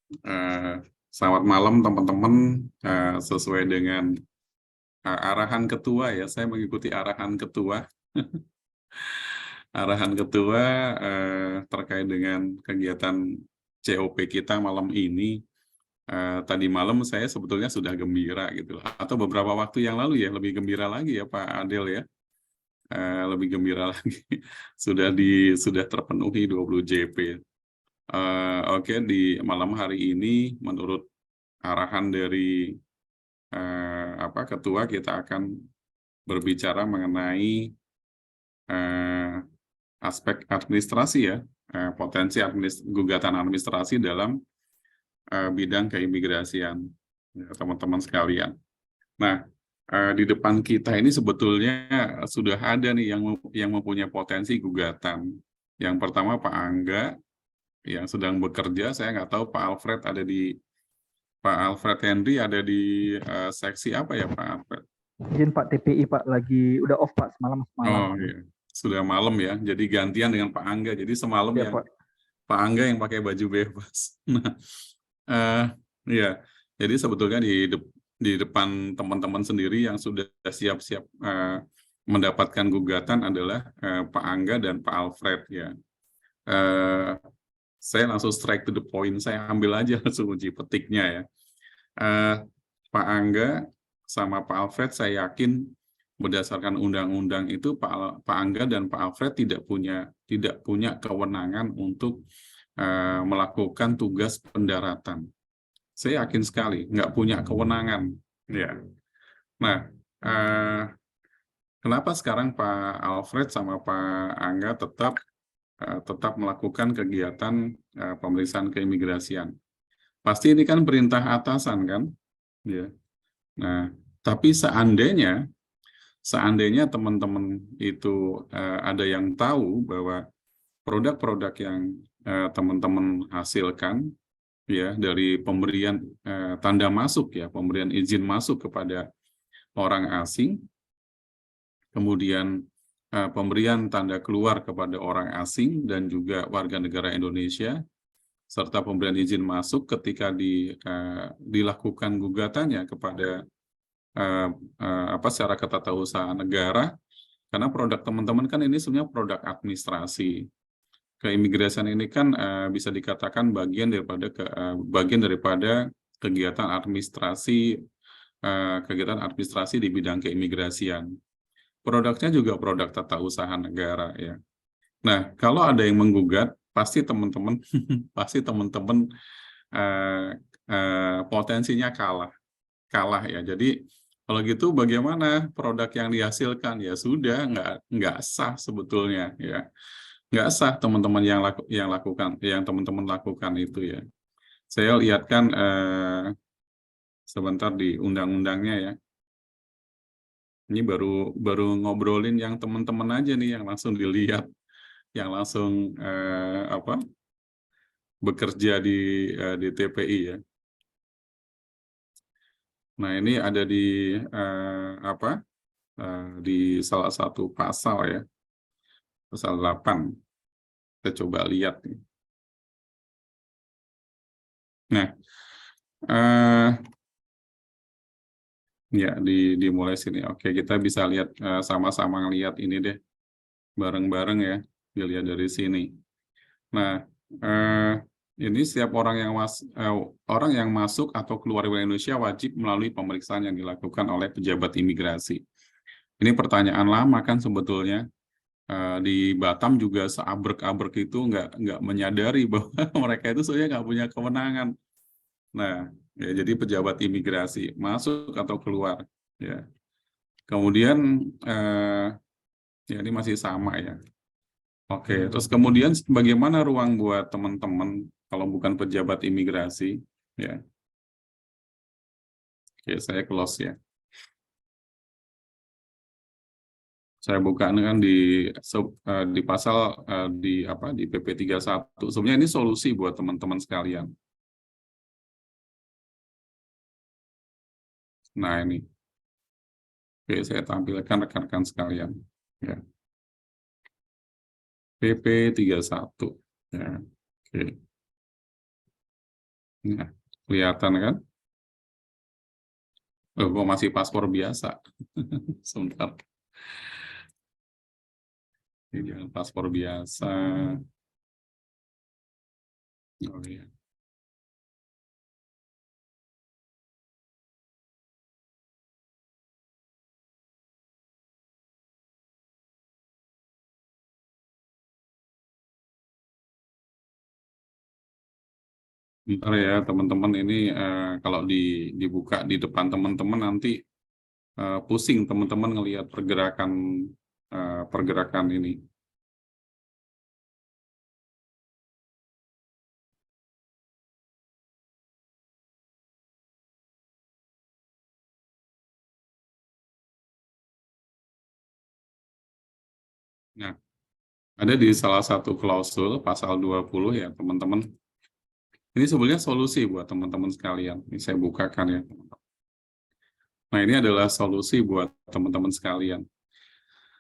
Eh, Selamat malam teman-teman. Sesuai dengan arahan ketua ya, saya mengikuti arahan ketua. Arahan ketua terkait dengan kegiatan COP kita malam ini. Tadi malam saya sebetulnya sudah gembira gitu, atau beberapa waktu yang lalu ya lebih gembira lagi ya Pak Adel ya. Lebih gembira lagi sudah terpenuhi 20 JP. Oke, di malam hari ini menurut arahan dari ketua, kita akan berbicara mengenai eh, aspek administrasi ya, potensi gugatan administrasi dalam bidang keimigrasian, ya, teman-teman sekalian. Nah, di depan kita ini sebetulnya sudah ada nih yang mempunyai potensi gugatan. Yang pertama Pak Angga yang sedang bekerja. Saya nggak tahu Pak Alfred Henry ada di seksi apa ya Pak Alfred? Izin Pak, TPI Pak, lagi udah off Pak, semalam. Oh iya, sudah malam ya. Jadi gantian dengan Pak Angga. Jadi semalam Ya yang Pak. Pak Angga yang pakai baju bebas. Nah, eh ya. Jadi sebetulnya di depan teman-teman sendiri yang sudah siap-siap mendapatkan gugatan adalah Pak Angga dan Pak Alfred ya. Eh saya langsung strike to the point. Saya ambil aja langsung uji petiknya ya. Eh, Pak Angga sama Pak Alfred, saya yakin berdasarkan undang-undang itu Pak Angga dan Pak Alfred tidak punya kewenangan untuk melakukan tugas pendaratan. Saya yakin sekali nggak punya kewenangan. Ya. Nah, eh, kenapa sekarang Pak Alfred sama Pak Angga tetap melakukan kegiatan pemeriksaan keimigrasian? Pasti ini kan perintah atasan kan? Ya. Nah, tapi seandainya teman-teman itu ada yang tahu bahwa produk-produk yang teman-teman hasilkan ya dari pemberian tanda masuk ya, pemberian izin masuk kepada orang asing, kemudian pemberian tanda keluar kepada orang asing dan juga warga negara Indonesia, serta pemberian izin masuk ketika dilakukan gugatannya kepada secara ketatausahaan negara, karena produk teman-teman kan ini sebenarnya produk administrasi. Keimigrasian ini kan bisa dikatakan bagian daripada kegiatan administrasi di bidang keimigrasian. Produknya juga produk tata usaha negara ya. Nah, kalau ada yang menggugat, pasti teman-teman pasti teman-teman potensinya kalah ya. Jadi kalau gitu bagaimana produk yang dihasilkan? Ya sudah, nggak sah sebetulnya ya. Nggak sah teman-teman yang teman-teman lakukan itu ya. Saya lihatkan sebentar di undang-undangnya ya. Ini baru ngobrolin yang teman-teman aja nih yang langsung dilihat, yang langsung bekerja di TPI ya. Nah, ini ada di salah satu pasal ya, pasal 8. Kita coba lihat nih. Nah, ya dimulai sini. Oke, kita bisa lihat sama-sama ngelihat ini deh bareng-bareng ya, dilihat dari sini. Nah, ini setiap orang yang masuk atau keluar dari Indonesia wajib melalui pemeriksaan yang dilakukan oleh pejabat imigrasi. Ini pertanyaan lama kan sebetulnya. Di Batam juga seabrek-abrek itu nggak menyadari bahwa mereka itu sebenarnya nggak punya kewenangan. Nah, ya, jadi pejabat imigrasi masuk atau keluar, ya. Kemudian ya ini masih sama ya. Oke, terus kemudian bagaimana ruang buat teman-teman kalau bukan pejabat imigrasi, ya. Oke, saya close ya. Saya buka kan di pasal di PP 31. Sebenarnya ini solusi buat teman-teman sekalian. Nah, ini. Oke, saya tampilkan rekan-rekan sekalian. Ya. PP 31. Ya. Oke. Nah, kelihatan kan? Oh, kok masih paspor biasa? Sebentar. Ini jangan paspor biasa. Oh iya. Bentar ya teman-teman, ini kalau dibuka di depan teman-teman nanti pusing teman-teman ngelihat pergerakan ini. Nah, ada di salah satu klausul pasal 20 ya teman-teman. Ini sebenarnya solusi buat teman-teman sekalian. Ini saya bukakan ya. Nah, ini adalah solusi buat teman-teman sekalian.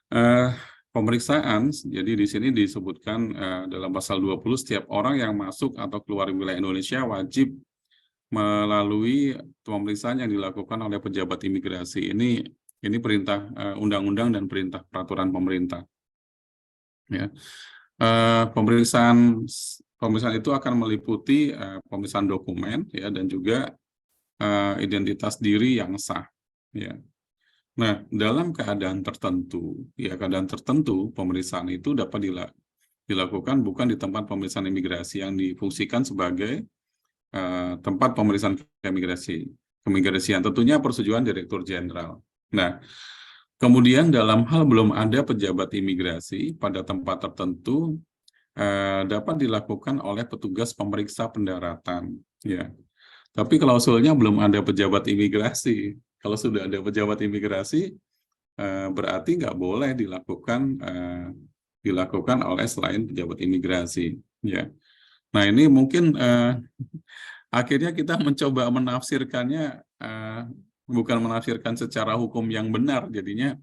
Eh, Pemeriksaan, jadi di sini disebutkan dalam pasal 20, setiap orang yang masuk atau keluar wilayah Indonesia wajib melalui pemeriksaan yang dilakukan oleh pejabat imigrasi. Ini perintah undang-undang dan perintah peraturan pemerintah. Ya. Pemeriksaan itu akan meliputi pemeriksaan dokumen ya, dan juga identitas diri yang sah. Ya. Nah, dalam keadaan tertentu, pemeriksaan itu dapat dilakukan bukan di tempat pemeriksaan imigrasi yang difungsikan sebagai tempat pemeriksaan keimigrasian, tentunya persetujuan Direktur Jenderal. Nah, kemudian dalam hal belum ada pejabat imigrasi pada tempat tertentu dapat dilakukan oleh petugas pemeriksa pendaratan. Ya. Tapi klausulnya belum ada pejabat imigrasi. Kalau sudah ada pejabat imigrasi, berarti nggak boleh dilakukan oleh selain pejabat imigrasi. Ya. Nah, ini mungkin akhirnya kita mencoba menafsirkannya, bukan menafsirkan secara hukum yang benar, jadinya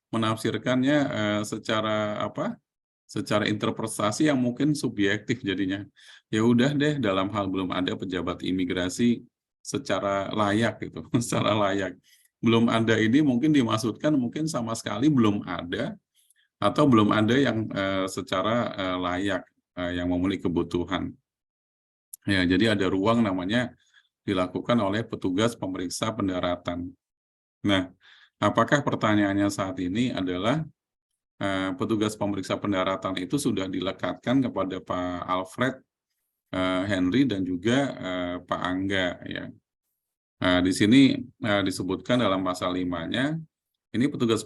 menafsirkannya secara interpretasi yang mungkin subjektif jadinya. Ya udah deh, dalam hal belum ada pejabat imigrasi secara layak gitu, secara layak. Belum ada ini mungkin dimaksudkan mungkin sama sekali belum ada, atau belum ada yang secara layak, yang memenuhi kebutuhan. Ya, jadi ada ruang namanya dilakukan oleh petugas pemeriksa pendaratan. Nah, apakah pertanyaannya saat ini adalah petugas pemeriksa pendaratan itu sudah dilekatkan kepada Pak Alfred Henry dan juga Pak Angga ya. Di sini disebutkan dalam pasal 5-nya, ini petugas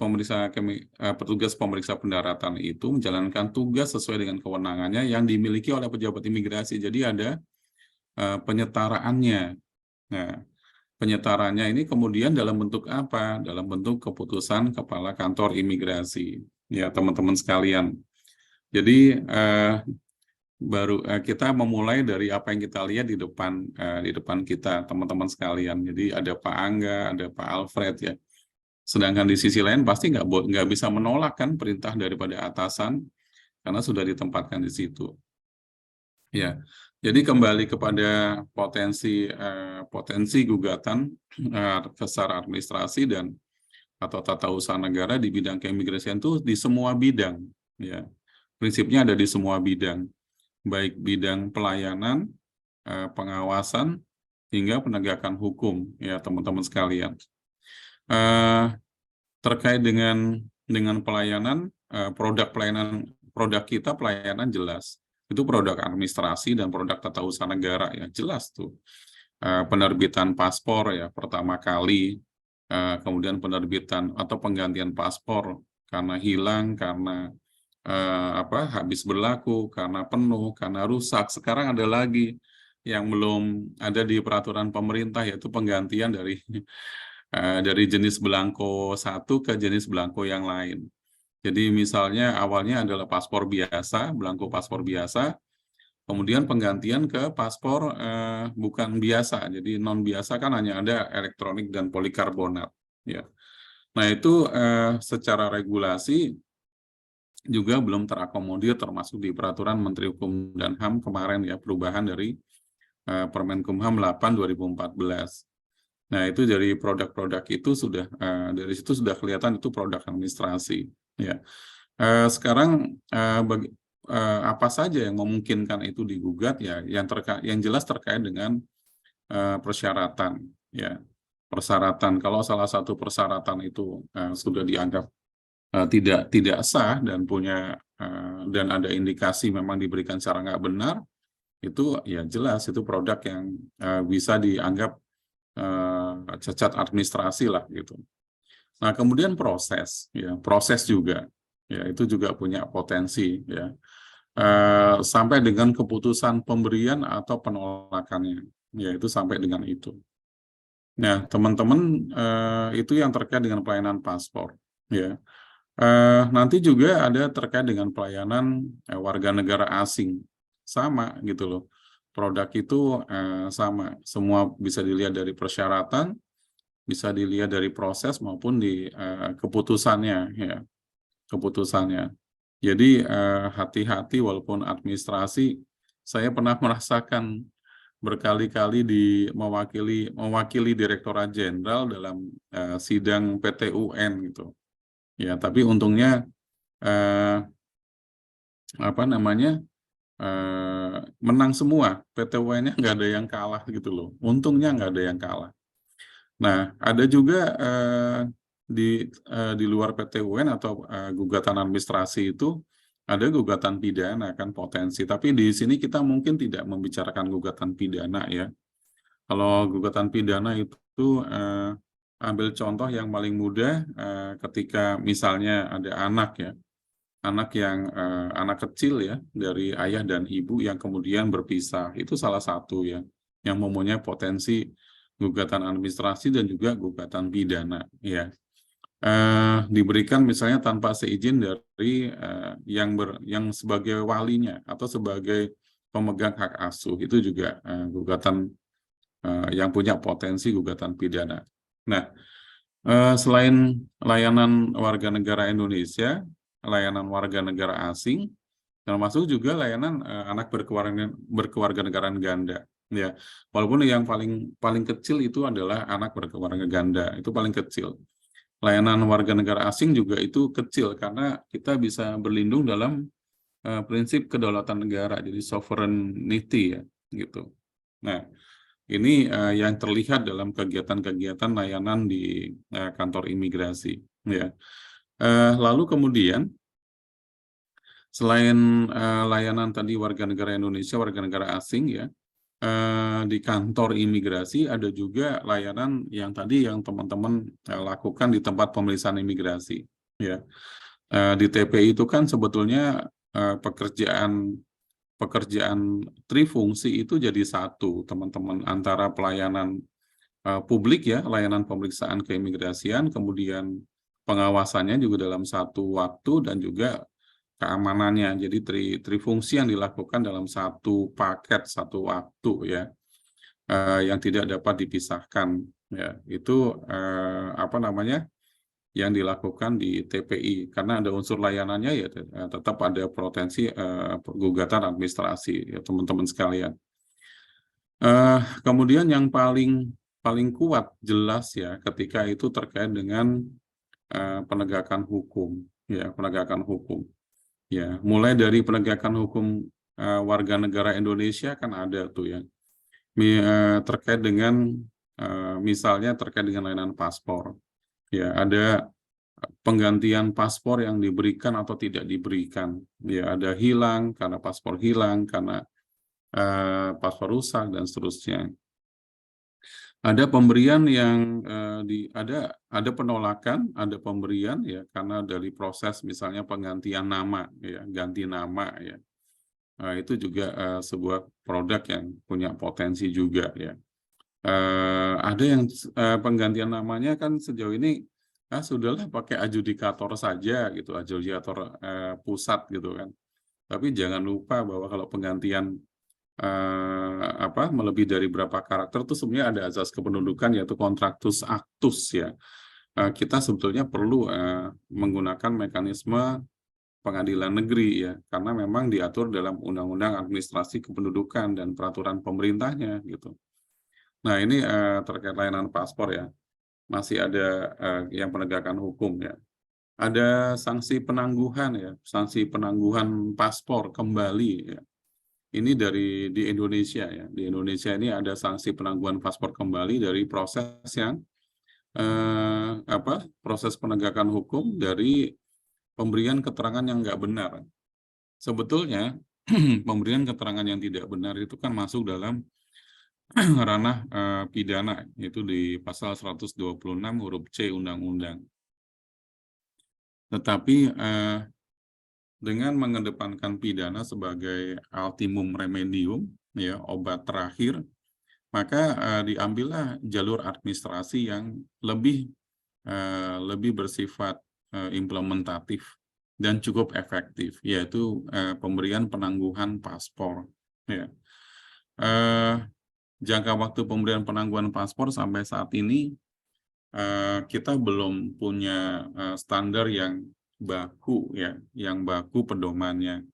pemeriksa pendaratan itu menjalankan tugas sesuai dengan kewenangannya yang dimiliki oleh pejabat imigrasi. Jadi ada penyetaraannya. Nah, penyetaraannya ini kemudian dalam bentuk apa? Dalam bentuk keputusan Kepala Kantor Imigrasi. Ya, teman-teman sekalian. Jadi kita memulai dari apa yang kita lihat di depan kita, teman-teman sekalian. Jadi ada Pak Angga, ada Pak Alfred ya. Sedangkan di sisi lain pasti nggak bisa menolak kan perintah daripada atasan karena sudah ditempatkan di situ. Ya, jadi kembali kepada potensi gugatan secara administrasi dan atau tata usaha negara di bidang keimigrasian itu di semua bidang. Ya, prinsipnya ada di semua bidang, baik bidang pelayanan, pengawasan, hingga penegakan hukum, ya teman-teman sekalian. Terkait dengan pelayanan, produk kita pelayanan jelas. Itu produk administrasi dan produk tata usaha negara ya jelas tuh. Penerbitan paspor ya pertama kali, kemudian penerbitan atau penggantian paspor karena hilang, karena habis berlaku, karena penuh, karena rusak. Sekarang ada lagi yang belum ada di peraturan pemerintah, yaitu penggantian dari jenis belangko satu ke jenis belangko yang lain. Jadi misalnya awalnya adalah paspor biasa, belangko paspor biasa, kemudian penggantian ke paspor bukan biasa. Jadi non biasa kan hanya ada elektronik dan polikarbonat. Ya. Nah itu secara regulasi juga belum terakomodir termasuk di peraturan Menteri Hukum dan HAM kemarin ya, perubahan dari Permenkumham 8 2014. Nah, itu dari produk-produk itu sudah dari situ sudah kelihatan itu produk administrasi. Ya, sekarang apa saja yang memungkinkan itu digugat ya, yang jelas terkait dengan persyaratan. Ya, persyaratan. Kalau salah satu persyaratan itu sudah dianggap tidak sah dan dan ada indikasi memang diberikan secara nggak benar, itu ya jelas itu produk yang bisa dianggap cacat administrasi lah gitu. Nah, kemudian proses juga, ya itu juga punya potensi ya, sampai dengan keputusan pemberian atau penolakannya, ya itu sampai dengan itu. Nah, teman-teman, itu yang terkait dengan pelayanan paspor, ya. Nanti juga ada terkait dengan pelayanan warga negara asing, sama gitu loh. Produk itu sama, semua bisa dilihat dari persyaratan, bisa dilihat dari proses maupun di keputusannya, ya, keputusannya. Jadi hati-hati walaupun administrasi, saya pernah merasakan berkali-kali mewakili Direktorat Jenderal dalam sidang PT UN gitu. Ya, tapi untungnya menang semua. PT UN-nya nggak ada yang kalah gitu loh. Untungnya nggak ada yang kalah. Nah, ada juga di luar PT UN atau gugatan administrasi itu ada gugatan pidana kan potensi. Tapi di sini kita mungkin tidak membicarakan gugatan pidana ya. Kalau gugatan pidana itu ambil contoh yang paling mudah ketika misalnya ada anak ya, anak kecil ya dari ayah dan ibu yang kemudian berpisah, itu salah satu ya yang mempunyai potensi gugatan administrasi dan juga gugatan pidana ya. Diberikan misalnya tanpa seizin dari yang sebagai walinya atau sebagai pemegang hak asuh, itu juga gugatan yang punya potensi gugatan pidana. Nah, selain layanan warga negara Indonesia, layanan warga negara asing, termasuk juga layanan anak berkewarganegaraan ganda. Ya, walaupun yang paling kecil itu adalah anak berkeluarga ganda, itu paling kecil. Layanan warga negara asing juga itu kecil karena kita bisa berlindung dalam prinsip kedaulatan negara, jadi sovereignty ya, gitu. Nah, ini yang terlihat dalam kegiatan-kegiatan layanan di kantor imigrasi. Ya. Lalu kemudian, selain layanan tadi warga negara Indonesia, warga negara asing ya, di kantor imigrasi ada juga layanan yang tadi yang teman-teman lakukan di tempat pemeriksaan imigrasi. Ya. Di TPI itu kan sebetulnya pekerjaan trifungsi itu jadi satu, teman-teman, antara pelayanan publik ya, layanan pemeriksaan keimigrasian, kemudian pengawasannya juga dalam satu waktu dan juga keamanannya. Jadi trifungsi yang dilakukan dalam satu paket, satu waktu ya, yang tidak dapat dipisahkan ya. Itu yang dilakukan di TPI, karena ada unsur layanannya ya tetap ada potensi gugatan administrasi ya teman-teman sekalian. Kemudian yang paling kuat jelas ya ketika itu terkait dengan penegakan hukum ya, penegakan hukum ya, mulai dari penegakan hukum warga negara Indonesia kan ada tuh ya, terkait dengan misalnya terkait dengan layanan paspor. Ya, ada penggantian paspor yang diberikan atau tidak diberikan. Ya, ada hilang karena paspor hilang, karena paspor rusak dan seterusnya. Ada pemberian yang ada penolakan, ada pemberian ya karena dari proses misalnya penggantian nama ya, ganti nama ya. Itu juga sebuah produk yang punya potensi juga ya. Ada yang penggantian namanya kan sejauh ini sudahlah pakai adjudikator saja gitu, adjudikator pusat gitu kan. Tapi jangan lupa bahwa kalau penggantian melebihi dari berapa karakter itu sebenarnya ada azas kependudukan yaitu contractus actus ya. Kita sebetulnya perlu menggunakan mekanisme pengadilan negeri ya, karena memang diatur dalam Undang-Undang Administrasi Kependudukan dan peraturan pemerintahnya gitu. Nah ini terkait layanan paspor ya, masih ada yang penegakan hukum ya. Ada sanksi penangguhan ya, sanksi penangguhan paspor kembali ya. Ini di Indonesia ya. Di Indonesia ini ada sanksi penangguhan paspor kembali dari proses yang proses penegakan hukum dari pemberian keterangan yang nggak benar. Sebetulnya pemberian keterangan yang tidak benar itu kan masuk dalam ranah pidana, yaitu di pasal 126 huruf C Undang-Undang. Tetapi dengan mengedepankan pidana sebagai ultimum remedium, ya obat terakhir, maka diambillah jalur administrasi yang lebih bersifat implementatif dan cukup efektif, yaitu pemberian penangguhan paspor. Ya. Jangka waktu pemberian penangguhan paspor sampai saat ini kita belum punya standar yang baku ya, yang baku pedomannya.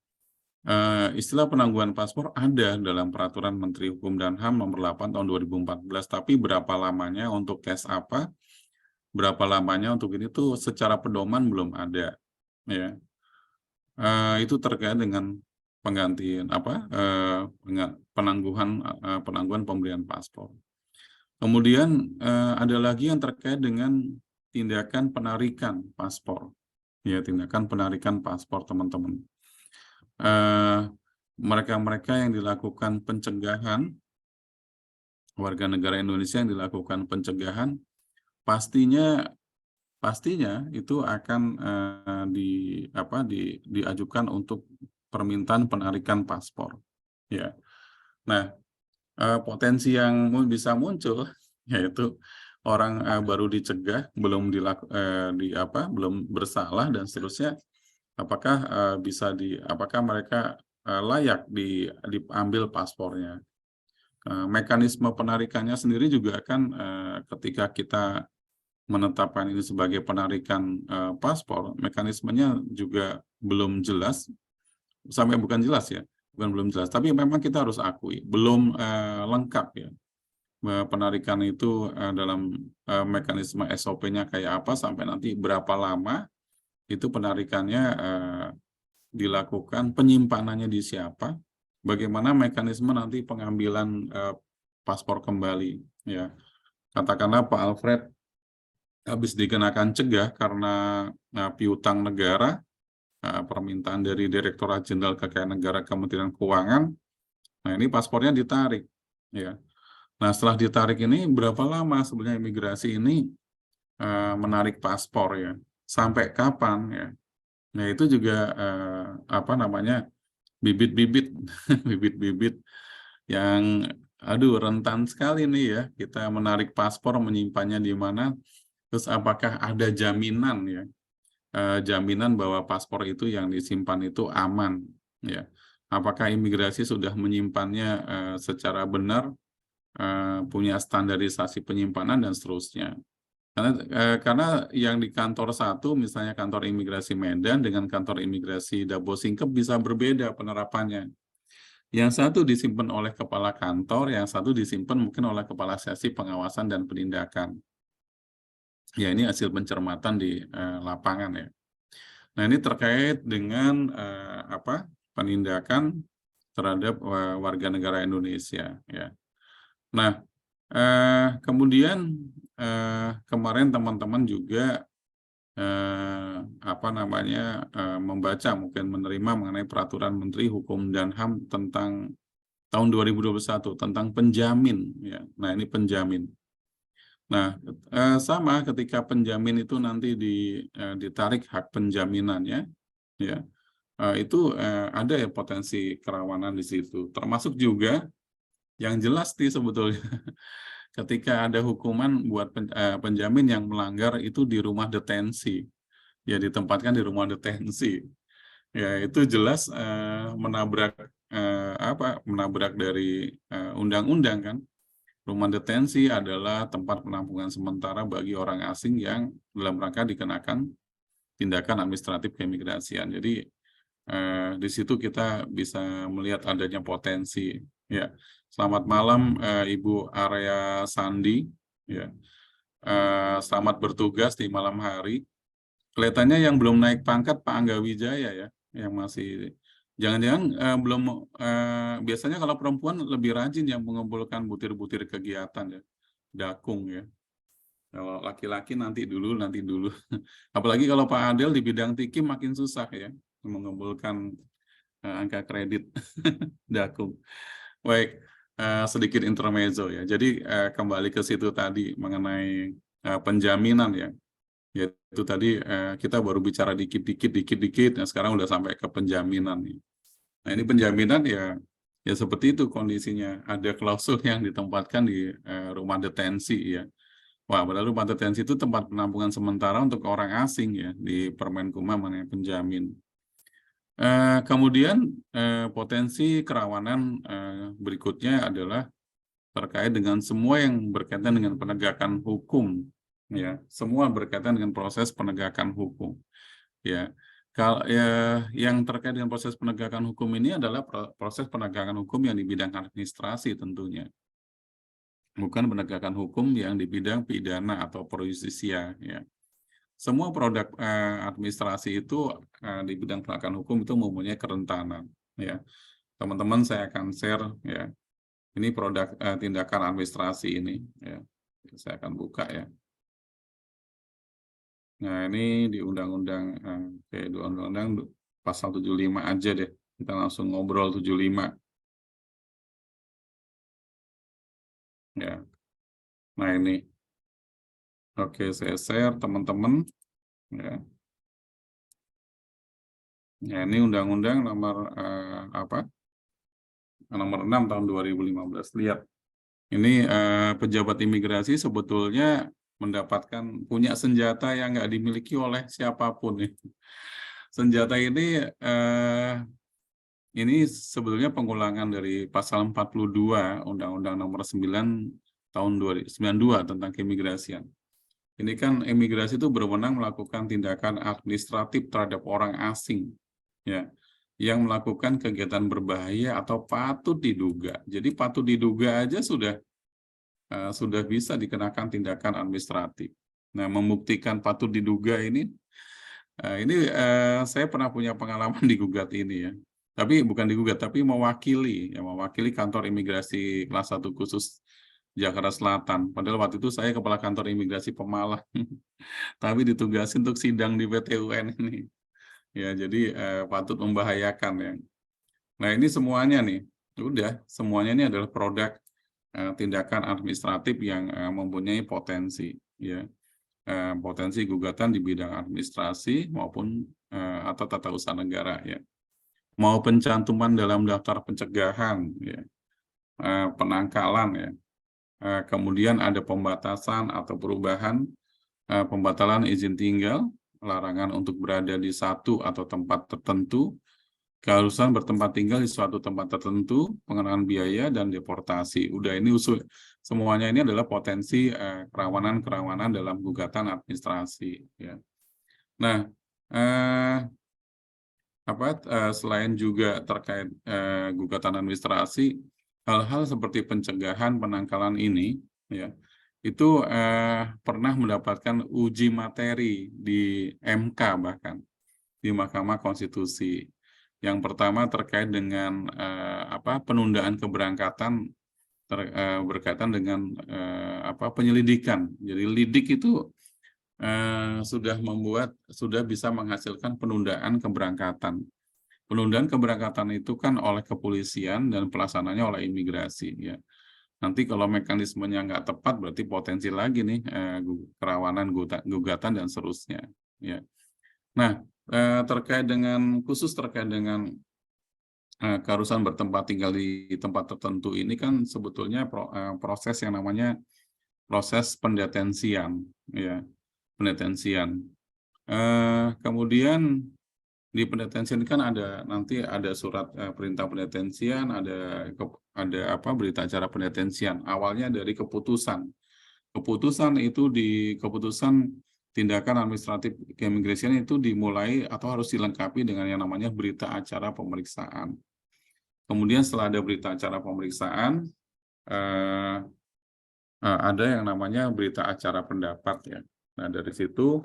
Istilah penangguhan paspor ada dalam Peraturan Menteri Hukum dan HAM nomor 8 tahun 2014, tapi berapa lamanya untuk case apa, berapa lamanya untuk ini tuh secara pedoman belum ada ya. Itu terkait dengan penggantian penangguhan pemberian paspor. Kemudian ada lagi yang terkait dengan tindakan penarikan paspor. Ya, tindakan penarikan paspor teman-teman. Mereka-mereka yang dilakukan pencegahan, warga negara Indonesia yang dilakukan pencegahan, pastinya itu akan diajukan untuk permintaan penarikan paspor. Ya, nah potensi yang bisa muncul yaitu orang baru dicegah, belum belum bersalah dan seterusnya, apakah apakah mereka layak diambil paspornya. Mekanisme penarikannya sendiri juga kan ketika kita menetapkan ini sebagai penarikan paspor, mekanismenya juga belum jelas, bukan jelas ya, bukan belum jelas, tapi memang kita harus akui belum lengkap ya. Penarikan itu dalam mekanisme SOP-nya kayak apa, sampai nanti berapa lama itu penarikannya dilakukan, penyimpanannya di siapa, bagaimana mekanisme nanti pengambilan paspor kembali ya. Katakanlah Pak Alfred habis dikenakan cegah karena piutang negara, permintaan dari Direktorat Jenderal Kekayaan Negara Kementerian Keuangan. Nah, ini paspornya ditarik ya. Nah, setelah ditarik ini berapa lama sebenarnya imigrasi ini menarik paspor ya? Sampai kapan ya? Nah, itu juga bibit-bibit bibit-bibit yang rentan sekali nih ya. Kita menarik paspor, menyimpannya di mana? Terus apakah ada jaminan ya, jaminan bahwa paspor itu yang disimpan itu aman ya? Apakah imigrasi sudah menyimpannya secara benar, punya standarisasi penyimpanan dan seterusnya? Karena yang di kantor satu, misalnya kantor imigrasi Medan dengan kantor imigrasi Dabo Singkep bisa berbeda penerapannya. Yang satu disimpan oleh kepala kantor, yang satu disimpan mungkin oleh kepala seksi pengawasan dan penindakan. Ya, ini hasil pencermatan di lapangan ya. Nah, ini terkait dengan penindakan terhadap warga negara Indonesia ya. Nah, kemudian kemarin teman-teman juga membaca, mungkin menerima mengenai Peraturan Menteri Hukum dan HAM tentang tahun 2021 tentang penjamin ya. Nah, ini penjamin. Nah, sama ketika penjamin itu nanti ditarik hak penjaminannya, ya, itu ada ya potensi kerawanan di situ. Termasuk juga yang jelas sebetulnya ketika ada hukuman buat penjamin yang melanggar itu di rumah detensi, ya ditempatkan di rumah detensi, ya itu jelas menabrak dari undang-undang kan. Rumah detensi adalah tempat penampungan sementara bagi orang asing yang dalam rangka dikenakan tindakan administratif keimigrasian. Jadi Di situ kita bisa melihat adanya potensi. Ya, selamat malam Ibu Arya Sandi. Ya, selamat bertugas di malam hari. Kelihatannya yang belum naik pangkat Pak Angga Wijaya ya, yang masih jangan-jangan belum biasanya kalau perempuan lebih rajin yang mengumpulkan butir-butir kegiatan ya, dakung ya. Kalau laki-laki nanti dulu. Apalagi kalau Pak Adel di bidang tikim makin susah ya mengumpulkan angka kredit dakung. Baik, sedikit intermezzo ya. Jadi kembali ke situ tadi mengenai penjaminan ya. Yaitu tadi kita baru bicara dikit. Nah sekarang udah sampai ke penjaminan nih. Nah ini penjaminan ya seperti itu kondisinya. Ada klausul yang ditempatkan di rumah detensi ya. Wah, padahal rumah detensi itu tempat penampungan sementara untuk orang asing ya di Permenkumham mengenai penjamin. Kemudian potensi kerawanan berikutnya adalah terkait dengan semua yang berkaitan dengan penegakan hukum, ya, semua berkaitan dengan proses penegakan hukum, ya. Kalau yang terkait dengan proses penegakan hukum ini adalah proses penegakan hukum yang di bidang administrasi tentunya, bukan penegakan hukum yang di bidang pidana atau pro justisia, ya. Semua produk administrasi itu di bidang penegakan hukum itu mempunyai kerentanan, ya. Teman-teman saya akan share ya. Ini produk tindakan administrasi ini ya. Saya akan buka ya. Nah, ini di undang-undang di undang-undang pasal 75 aja deh. Kita langsung ngobrol 75. Ya. Nah, ini. Oke, saya share teman-teman ya. Ya, ini undang-undang nomor nomor 6 tahun 2015. Lihat. Ini pejabat imigrasi sebetulnya mendapatkan punya senjata yang nggak dimiliki oleh siapapun. Senjata ini sebetulnya pengulangan dari pasal 42 Undang-Undang nomor 9 tahun 92 tentang keimigrasian. Ini kan imigrasi itu berwenang melakukan tindakan administratif terhadap orang asing, ya, yang melakukan kegiatan berbahaya atau patut diduga. Jadi patut diduga aja sudah bisa dikenakan tindakan administratif. Nah, membuktikan patut diduga ini saya pernah punya pengalaman digugat ini ya. Tapi bukan digugat, tapi mewakili kantor imigrasi kelas 1 khusus Jakarta Selatan. Padahal waktu itu saya kepala kantor imigrasi Pemalang. Tapi ditugasin untuk sidang di PT UN ini. Ya, jadi patut membahayakan ya. Nah, ini semuanya nih. Udah, semuanya ini adalah produk tindakan administratif yang mempunyai potensi ya. Potensi gugatan di bidang administrasi maupun atau tata usaha negara ya. Mau pencantuman dalam daftar pencegahan ya. Penangkalan ya. Kemudian ada pembatasan atau perubahan pembatalan izin tinggal, larangan untuk berada di satu atau tempat tertentu, keharusan bertempat tinggal di suatu tempat tertentu, pengenaan biaya, dan deportasi. Udah ini usul semuanya ini adalah potensi kerawanan-kerawanan dalam gugatan administrasi. Ya. Nah, selain juga terkait gugatan administrasi, hal-hal seperti pencegahan, penangkalan ini, ya, itu pernah mendapatkan uji materi di MK bahkan di Mahkamah Konstitusi. Yang pertama terkait dengan penundaan keberangkatan berkaitan dengan penyelidikan. Jadi lidik itu sudah bisa menghasilkan penundaan keberangkatan. Penundaan keberangkatan itu kan oleh kepolisian dan pelaksananya oleh imigrasi ya. Nanti kalau mekanismenya nggak tepat berarti potensi lagi nih kerawanan gugatan dan seterusnya ya. Nah, khusus terkait dengan keharusan bertempat tinggal di tempat tertentu ini kan sebetulnya proses yang namanya proses pendetensian ya. Pendetensian. Kemudian di pendetensian kan nanti ada surat perintah pendetensian, ada berita acara pendetensian. Awalnya dari keputusan. Keputusan itu keputusan tindakan administratif keimigrasian itu dimulai atau harus dilengkapi dengan yang namanya berita acara pemeriksaan. Kemudian setelah ada berita acara pemeriksaan, ada yang namanya berita acara pendapat ya. Nah dari situ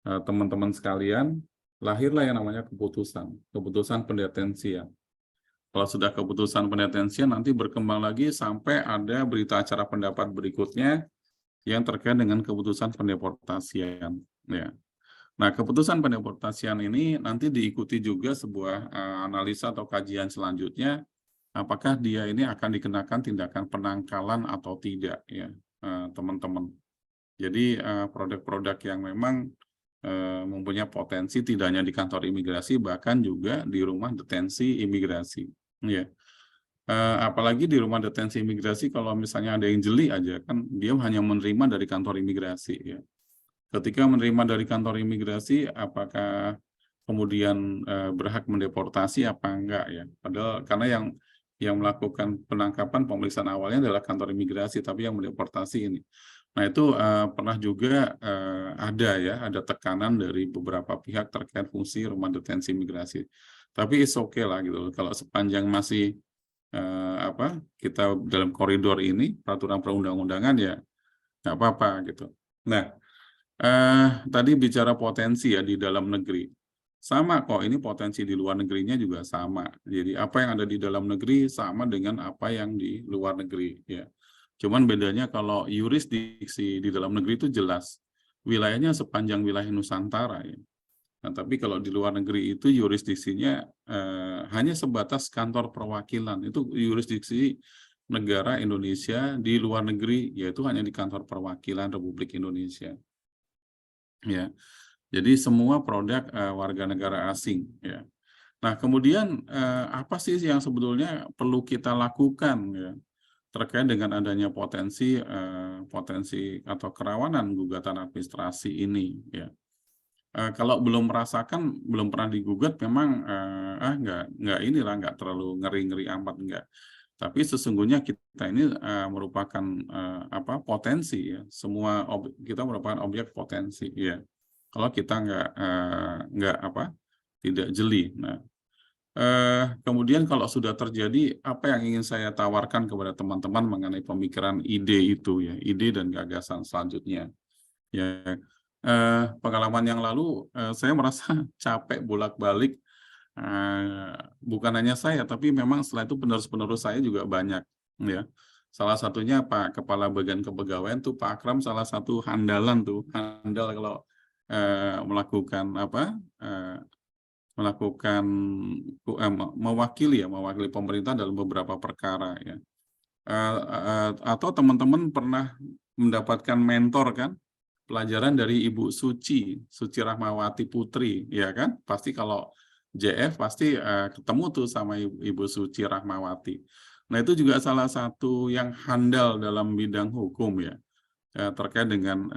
teman-teman sekalian lahirlah yang namanya keputusan pendetensian. Kalau sudah keputusan pendetensian nanti berkembang lagi sampai ada berita acara pendapat berikutnya yang terkait dengan keputusan pendeportasian. Ya. Nah, keputusan pendeportasian ini nanti diikuti juga sebuah analisa atau kajian selanjutnya, apakah dia ini akan dikenakan tindakan penangkalan atau tidak, ya, teman-teman. Jadi produk-produk yang memang mempunyai potensi tidak hanya di kantor imigrasi, bahkan juga di rumah detensi imigrasi. Ya. Apalagi di rumah detensi imigrasi kalau misalnya ada yang jeli aja kan dia hanya menerima dari kantor imigrasi ya. Ketika menerima dari kantor imigrasi apakah kemudian berhak mendeportasi apa enggak ya. Padahal karena yang melakukan penangkapan pemeriksaan awalnya adalah kantor imigrasi tapi yang mendeportasi ini. Nah itu pernah juga ada tekanan dari beberapa pihak terkait fungsi rumah detensi imigrasi. Tapi it's okay lah gitu. Kalau sepanjang masih kita dalam koridor ini peraturan perundang-undangan ya nggak apa-apa gitu. Nah tadi bicara potensi ya di dalam negeri sama kok ini potensi di luar negerinya juga sama. Jadi apa yang ada di dalam negeri sama dengan apa yang di luar negeri ya. Cuman bedanya kalau yurisdiksi di dalam negeri itu jelas wilayahnya sepanjang wilayah Nusantara ya. Nah, tapi kalau di luar negeri itu yurisdiksinya hanya sebatas kantor perwakilan. Itu yurisdiksi negara Indonesia di luar negeri, yaitu hanya di kantor perwakilan Republik Indonesia. Ya, jadi semua produk warga negara asing. Ya. Nah, kemudian apa sih yang sebetulnya perlu kita lakukan ya terkait dengan adanya potensi atau kerawanan gugatan administrasi ini? Ya. Kalau belum merasakan, belum pernah digugat, memang nggak terlalu ngeri-ngeri amat, enggak. Tapi sesungguhnya kita ini merupakan potensi ya, kita merupakan objek potensi ya. Kalau kita tidak jeli. Nah, kemudian kalau sudah terjadi, apa yang ingin saya tawarkan kepada teman-teman mengenai pemikiran ide itu ya, ide dan gagasan selanjutnya. Ya, pengalaman yang lalu saya merasa capek bolak-balik, bukan hanya saya tapi memang setelah itu penerus-penerus saya juga banyak ya. Salah satunya Pak Kepala Bagian Kepegawaian tuh Pak Akram salah satu handal kalau mewakili pemerintah dalam beberapa perkara ya. Atau teman-teman pernah mendapatkan mentor kan? Pelajaran dari Ibu Suci Rahmawati Putri, ya kan? Pasti kalau JF pasti ketemu tuh sama Ibu Suci Rahmawati. Nah itu juga salah satu yang handal dalam bidang hukum ya, terkait dengan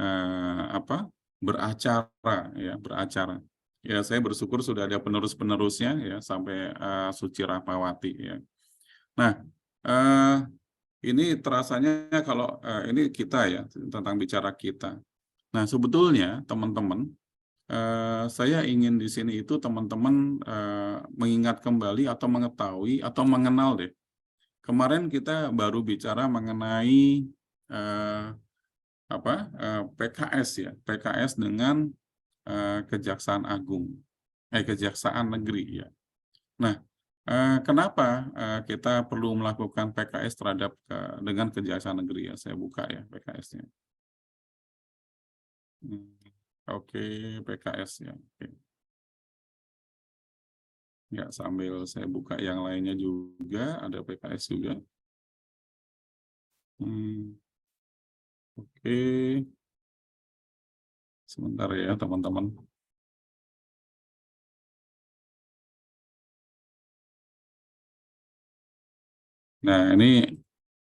beracara. Ya saya bersyukur sudah ada penerus-penerusnya ya sampai Suci Rahmawati ya. Nah ini terasanya kalau ini kita ya tentang bicara kita. Nah, sebetulnya teman-teman, saya ingin di sini itu teman-teman mengingat kembali atau mengetahui atau mengenal deh. Kemarin kita baru bicara mengenai PKS ya, PKS dengan Kejaksaan Agung, Kejaksaan Negeri ya. Nah, kenapa kita perlu melakukan PKS terhadap dengan Kejaksaan Negeri ya? Saya buka ya PKS-nya. Oke, PKS ya. Oke. Ya, sambil saya buka yang lainnya juga, ada PKS juga. Oke. Sebentar ya, teman-teman. Nah, ini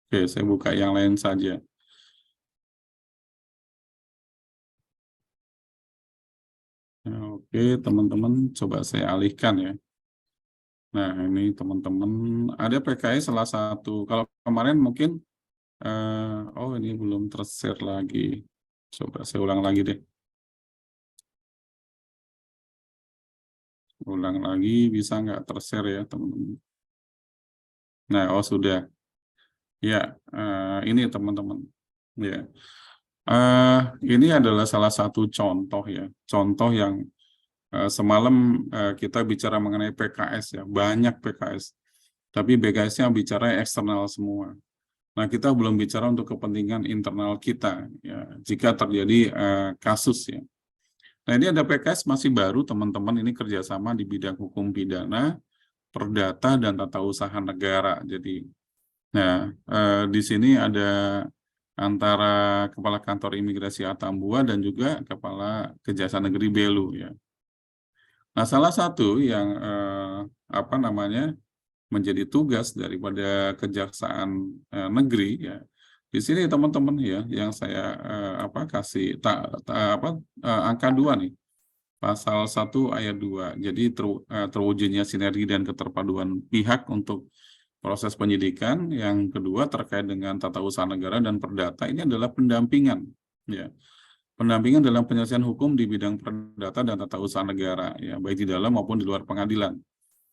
oke, saya buka yang lain saja. Oke, teman-teman, coba saya alihkan ya. Nah, ini teman-teman, ada PKS salah satu. Kalau kemarin mungkin, ini belum ter-share lagi. Coba saya ulang lagi deh. Ulang lagi, bisa nggak tershare ya teman-teman? Nah, oh sudah. Ya, ini teman-teman. Ya, ini adalah salah satu contoh ya, contoh yang semalam kita bicara mengenai PKS ya, banyak PKS, tapi PKS-nya bicara eksternal semua. Nah, kita belum bicara untuk kepentingan internal kita ya, jika terjadi kasus ya. Nah, ini ada PKS masih baru teman-teman, ini kerjasama di bidang hukum pidana, perdata dan tata usaha negara. Jadi, nah di sini ada antara Kepala Kantor Imigrasi Atambua dan juga Kepala Kejaksaan Negeri Belu ya. Nah, salah satu yang apa namanya menjadi tugas daripada Kejaksaan Negeri ya. Di sini teman-teman ya yang saya apa kasih angka 2 nih. Pasal 1 ayat 2. Jadi terwujudnya sinergi dan keterpaduan pihak untuk proses penyidikan. Yang kedua terkait dengan tata usaha negara dan perdata, ini adalah pendampingan ya. Pendampingan dalam penyelesaian hukum di bidang perdata dan tata usaha negara ya, baik di dalam maupun di luar pengadilan.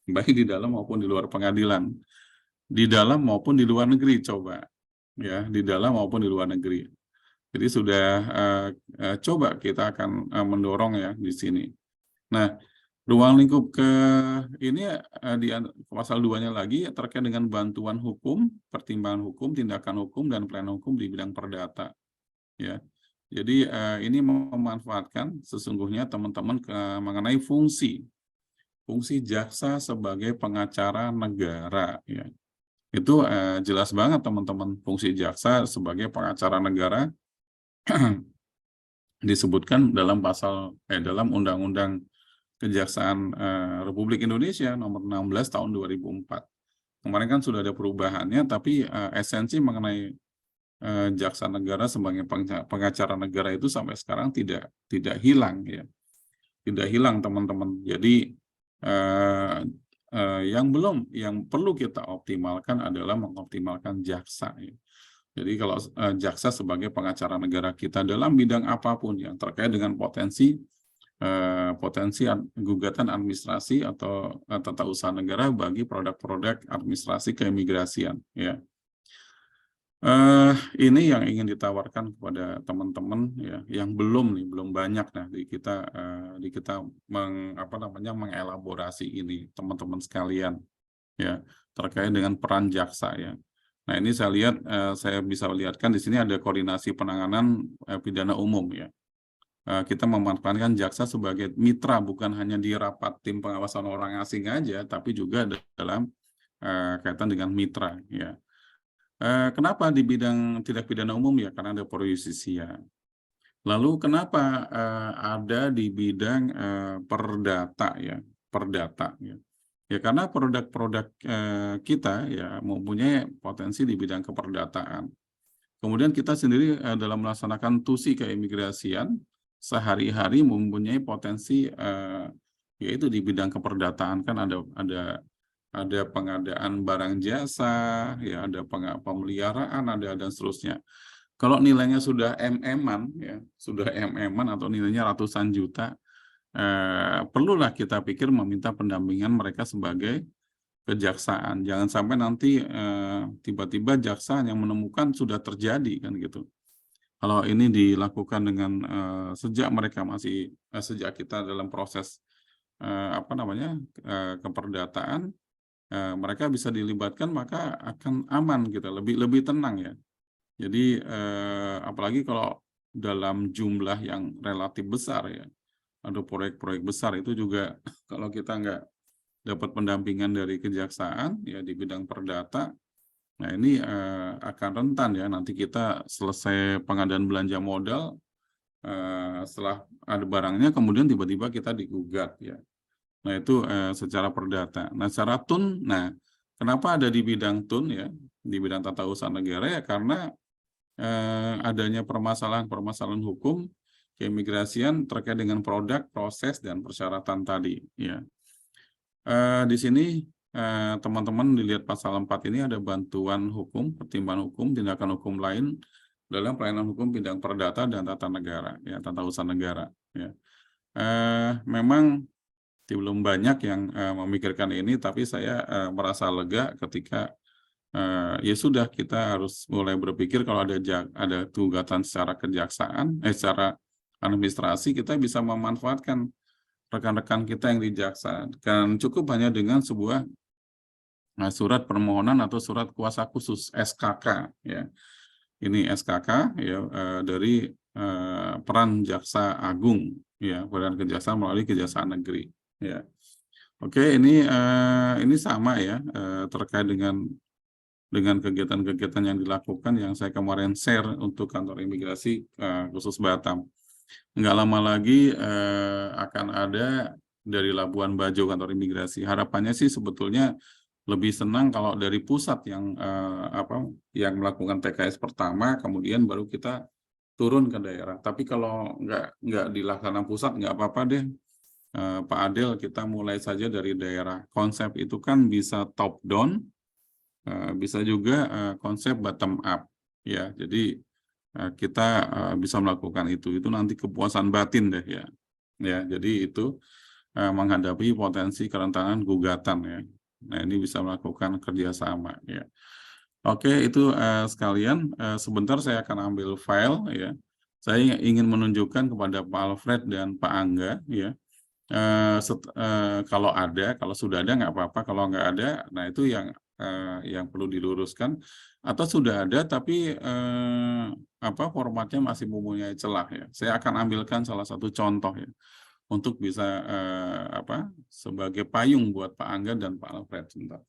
Baik di dalam maupun di luar pengadilan. Di dalam maupun di luar negeri coba ya, di dalam maupun di luar negeri. Jadi sudah coba kita akan mendorong ya di sini. Nah, ruang lingkup ke ini di pasal 2-nya lagi terkait dengan bantuan hukum, pertimbangan hukum, tindakan hukum dan pelayanan hukum di bidang perdata. Ya. Jadi ini memanfaatkan sesungguhnya teman-teman mengenai fungsi jaksa sebagai pengacara negara ya. Itu jelas banget teman-teman, fungsi jaksa sebagai pengacara negara disebutkan dalam dalam Undang-Undang Kejaksaan Republik Indonesia nomor 16 tahun 2004. Kemarin kan sudah ada perubahannya, tapi esensi mengenai jaksa negara sebagai pengacara negara itu sampai sekarang tidak hilang ya, tidak hilang teman-teman. Jadi yang perlu kita optimalkan adalah mengoptimalkan jaksa ya. Jadi kalau jaksa sebagai pengacara negara kita dalam bidang apapun yang terkait dengan potensi gugatan administrasi atau tata usaha negara bagi produk-produk administrasi keimigrasian ya. Ini yang ingin ditawarkan kepada teman-teman ya yang belum banyak nah di kita mengelaborasi ini teman-teman sekalian ya terkait dengan peran jaksa ya. Nah, ini saya lihat saya bisa lihatkan di sini ada koordinasi penanganan pidana umum ya. Kita memanfaatkan jaksa sebagai mitra bukan hanya di rapat tim pengawasan orang asing aja, tapi juga dalam kaitan dengan mitra ya. Kenapa di bidang tindak pidana umum ya? Karena ada pro justisia. Lalu kenapa ada di bidang perdata ya? Perdata ya. Ya karena produk-produk kita ya mempunyai potensi di bidang keperdataan. Kemudian kita sendiri dalam melaksanakan tusi keimigrasian sehari-hari mempunyai potensi yaitu di bidang keperdataan kan ada pengadaan barang jasa, ya ada pemeliharaan, ada dan seterusnya. Kalau nilainya sudah MM-an ya, sudah MM-an atau nilainya ratusan juta, perlulah kita pikir meminta pendampingan mereka sebagai kejaksaan. Jangan sampai nanti tiba-tiba jaksa yang menemukan sudah terjadi kan gitu. Kalau ini dilakukan dengan sejak kita dalam proses keperdataan, mereka bisa dilibatkan maka akan aman gitu, lebih tenang ya. Jadi apalagi kalau dalam jumlah yang relatif besar ya, ada proyek-proyek besar itu juga kalau kita nggak dapat pendampingan dari kejaksaan ya di bidang perdata, nah ini akan rentan ya nanti kita selesai pengadaan belanja modal setelah ada barangnya kemudian tiba-tiba kita digugat ya. Nah itu secara perdata. Nah secara TUN, nah kenapa ada di bidang TUN ya, di bidang tata usaha negara ya karena adanya permasalahan hukum keimigrasian terkait dengan produk, proses dan persyaratan tadi ya. Di sini teman-teman dilihat pasal 4 ini ada bantuan hukum, pertimbangan hukum, tindakan hukum lain dalam pelayanan hukum bidang perdata dan tata negara ya, tata usaha negara ya. Memang belum banyak yang memikirkan ini, tapi saya merasa lega ketika ya sudah, kita harus mulai berpikir kalau ada gugatan secara kejaksaan, secara administrasi, kita bisa memanfaatkan rekan-rekan kita yang di jaksa, dan cukup hanya dengan sebuah surat permohonan atau surat kuasa khusus SKK, ya. Ini SKK ya, dari peran jaksa agung, ya, peran kejaksaan melalui kejaksaan negeri, ya. Oke, ini sama ya, terkait dengan kegiatan-kegiatan yang dilakukan yang saya kemarin share untuk kantor imigrasi khusus Batam. Nggak lama lagi akan ada dari Labuan Bajo kantor imigrasi. Harapannya sih sebetulnya lebih senang kalau dari pusat yang yang melakukan TKS pertama, kemudian baru kita turun ke daerah. Tapi kalau nggak dilaksanakan pusat, nggak apa-apa deh, Pak Adel, kita mulai saja dari daerah. Konsep itu kan bisa top down, bisa juga konsep bottom up, ya. Jadi kita bisa melakukan itu nanti kepuasan batin deh, ya. Jadi itu menghadapi potensi kerentanan gugatan, ya. Nah, ini bisa melakukan kerjasama, ya. Oke, itu sekalian. Sebentar saya akan ambil file, ya. Saya ingin menunjukkan kepada Pak Alfred dan Pak Angga, ya. Kalau sudah ada nggak apa-apa, kalau nggak ada, nah itu yang perlu diluruskan, atau sudah ada tapi formatnya masih mempunyai celah, ya. Saya akan ambilkan salah satu contoh, ya, untuk bisa sebagai payung buat Pak Angga dan Pak Alfred. Sebentar.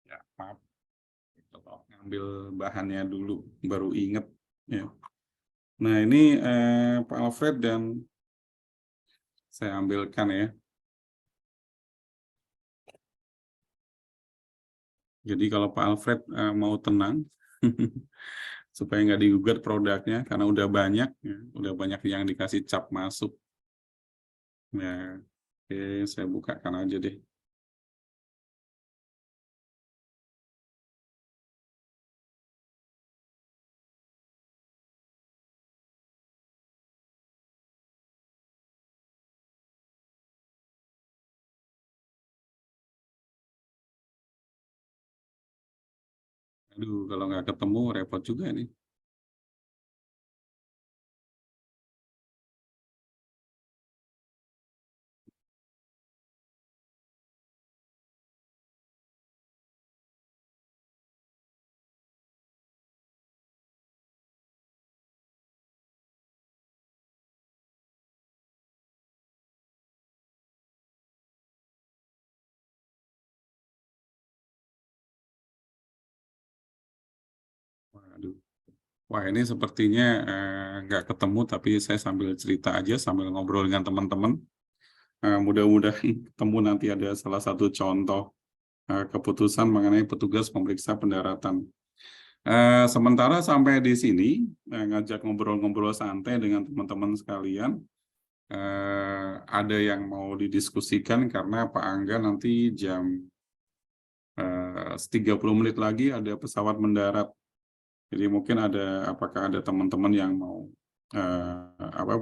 Ya, maaf, kalau ngambil bahannya dulu baru inget, ya. Nah, ini Pak Alfred dan saya ambilkan, ya. Jadi kalau Pak Alfred mau tenang, supaya nggak digugat produknya, karena udah banyak, ya, udah banyak yang dikasih cap masuk. Ya, oke, saya bukakan aja deh. Aduh, kalau nggak ketemu repot juga nih. Waduh. Wah, ini sepertinya nggak ketemu, tapi saya sambil cerita aja, sambil ngobrol dengan teman-teman. Mudah-mudahan ketemu nanti ada salah satu contoh keputusan mengenai petugas pemeriksa pendaratan. Sementara sampai di sini, ngajak ngobrol-ngobrol santai dengan teman-teman sekalian. Ada yang mau didiskusikan karena Pak Angga nanti jam 30 menit lagi ada pesawat mendarat. Jadi mungkin apakah ada teman-teman yang mau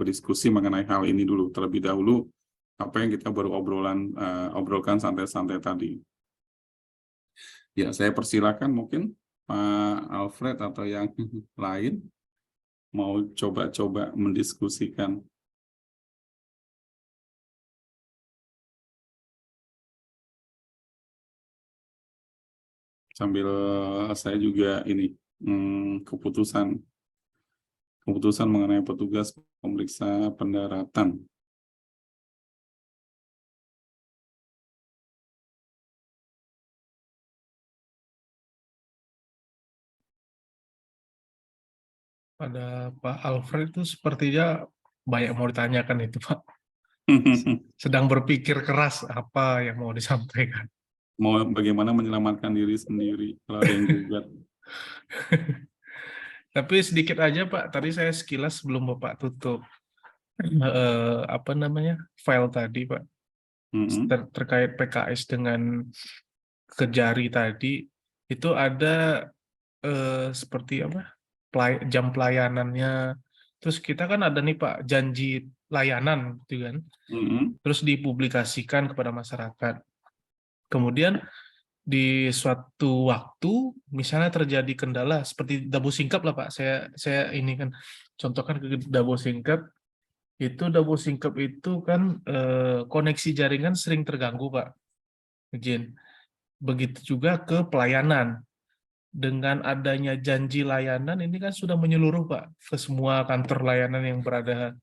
berdiskusi mengenai hal ini dulu terlebih dahulu, apa yang kita baru obrolkan santai-santai tadi. Ya, saya persilakan mungkin Pak Alfred atau yang lain mau coba-coba mendiskusikan. Sambil saya juga ini keputusan mengenai petugas pemeriksa pendaratan. Pada Pak Alfred itu sepertinya banyak mau ditanyakan itu, Pak. Sedang berpikir keras apa yang mau disampaikan. Mau bagaimana menyelamatkan diri sendiri kalau ada yang gugat. Tapi sedikit aja Pak, tadi saya sekilas sebelum Bapak tutup apa namanya file tadi Pak, terkait PKS dengan Kejari tadi, itu ada seperti apa jam pelayanannya. Terus kita kan ada nih Pak janji layanan gitu kan, terus dipublikasikan kepada masyarakat. Kemudian di suatu waktu misalnya terjadi kendala seperti Dabo Singkap lah Pak, saya ini kan contohkan ke Dabo Singkap. Itu Dabo Singkap itu kan koneksi jaringan sering terganggu Pak Jin. Begitu juga ke pelayanan. Dengan adanya janji layanan ini kan sudah menyeluruh Pak ke semua kantor layanan yang berada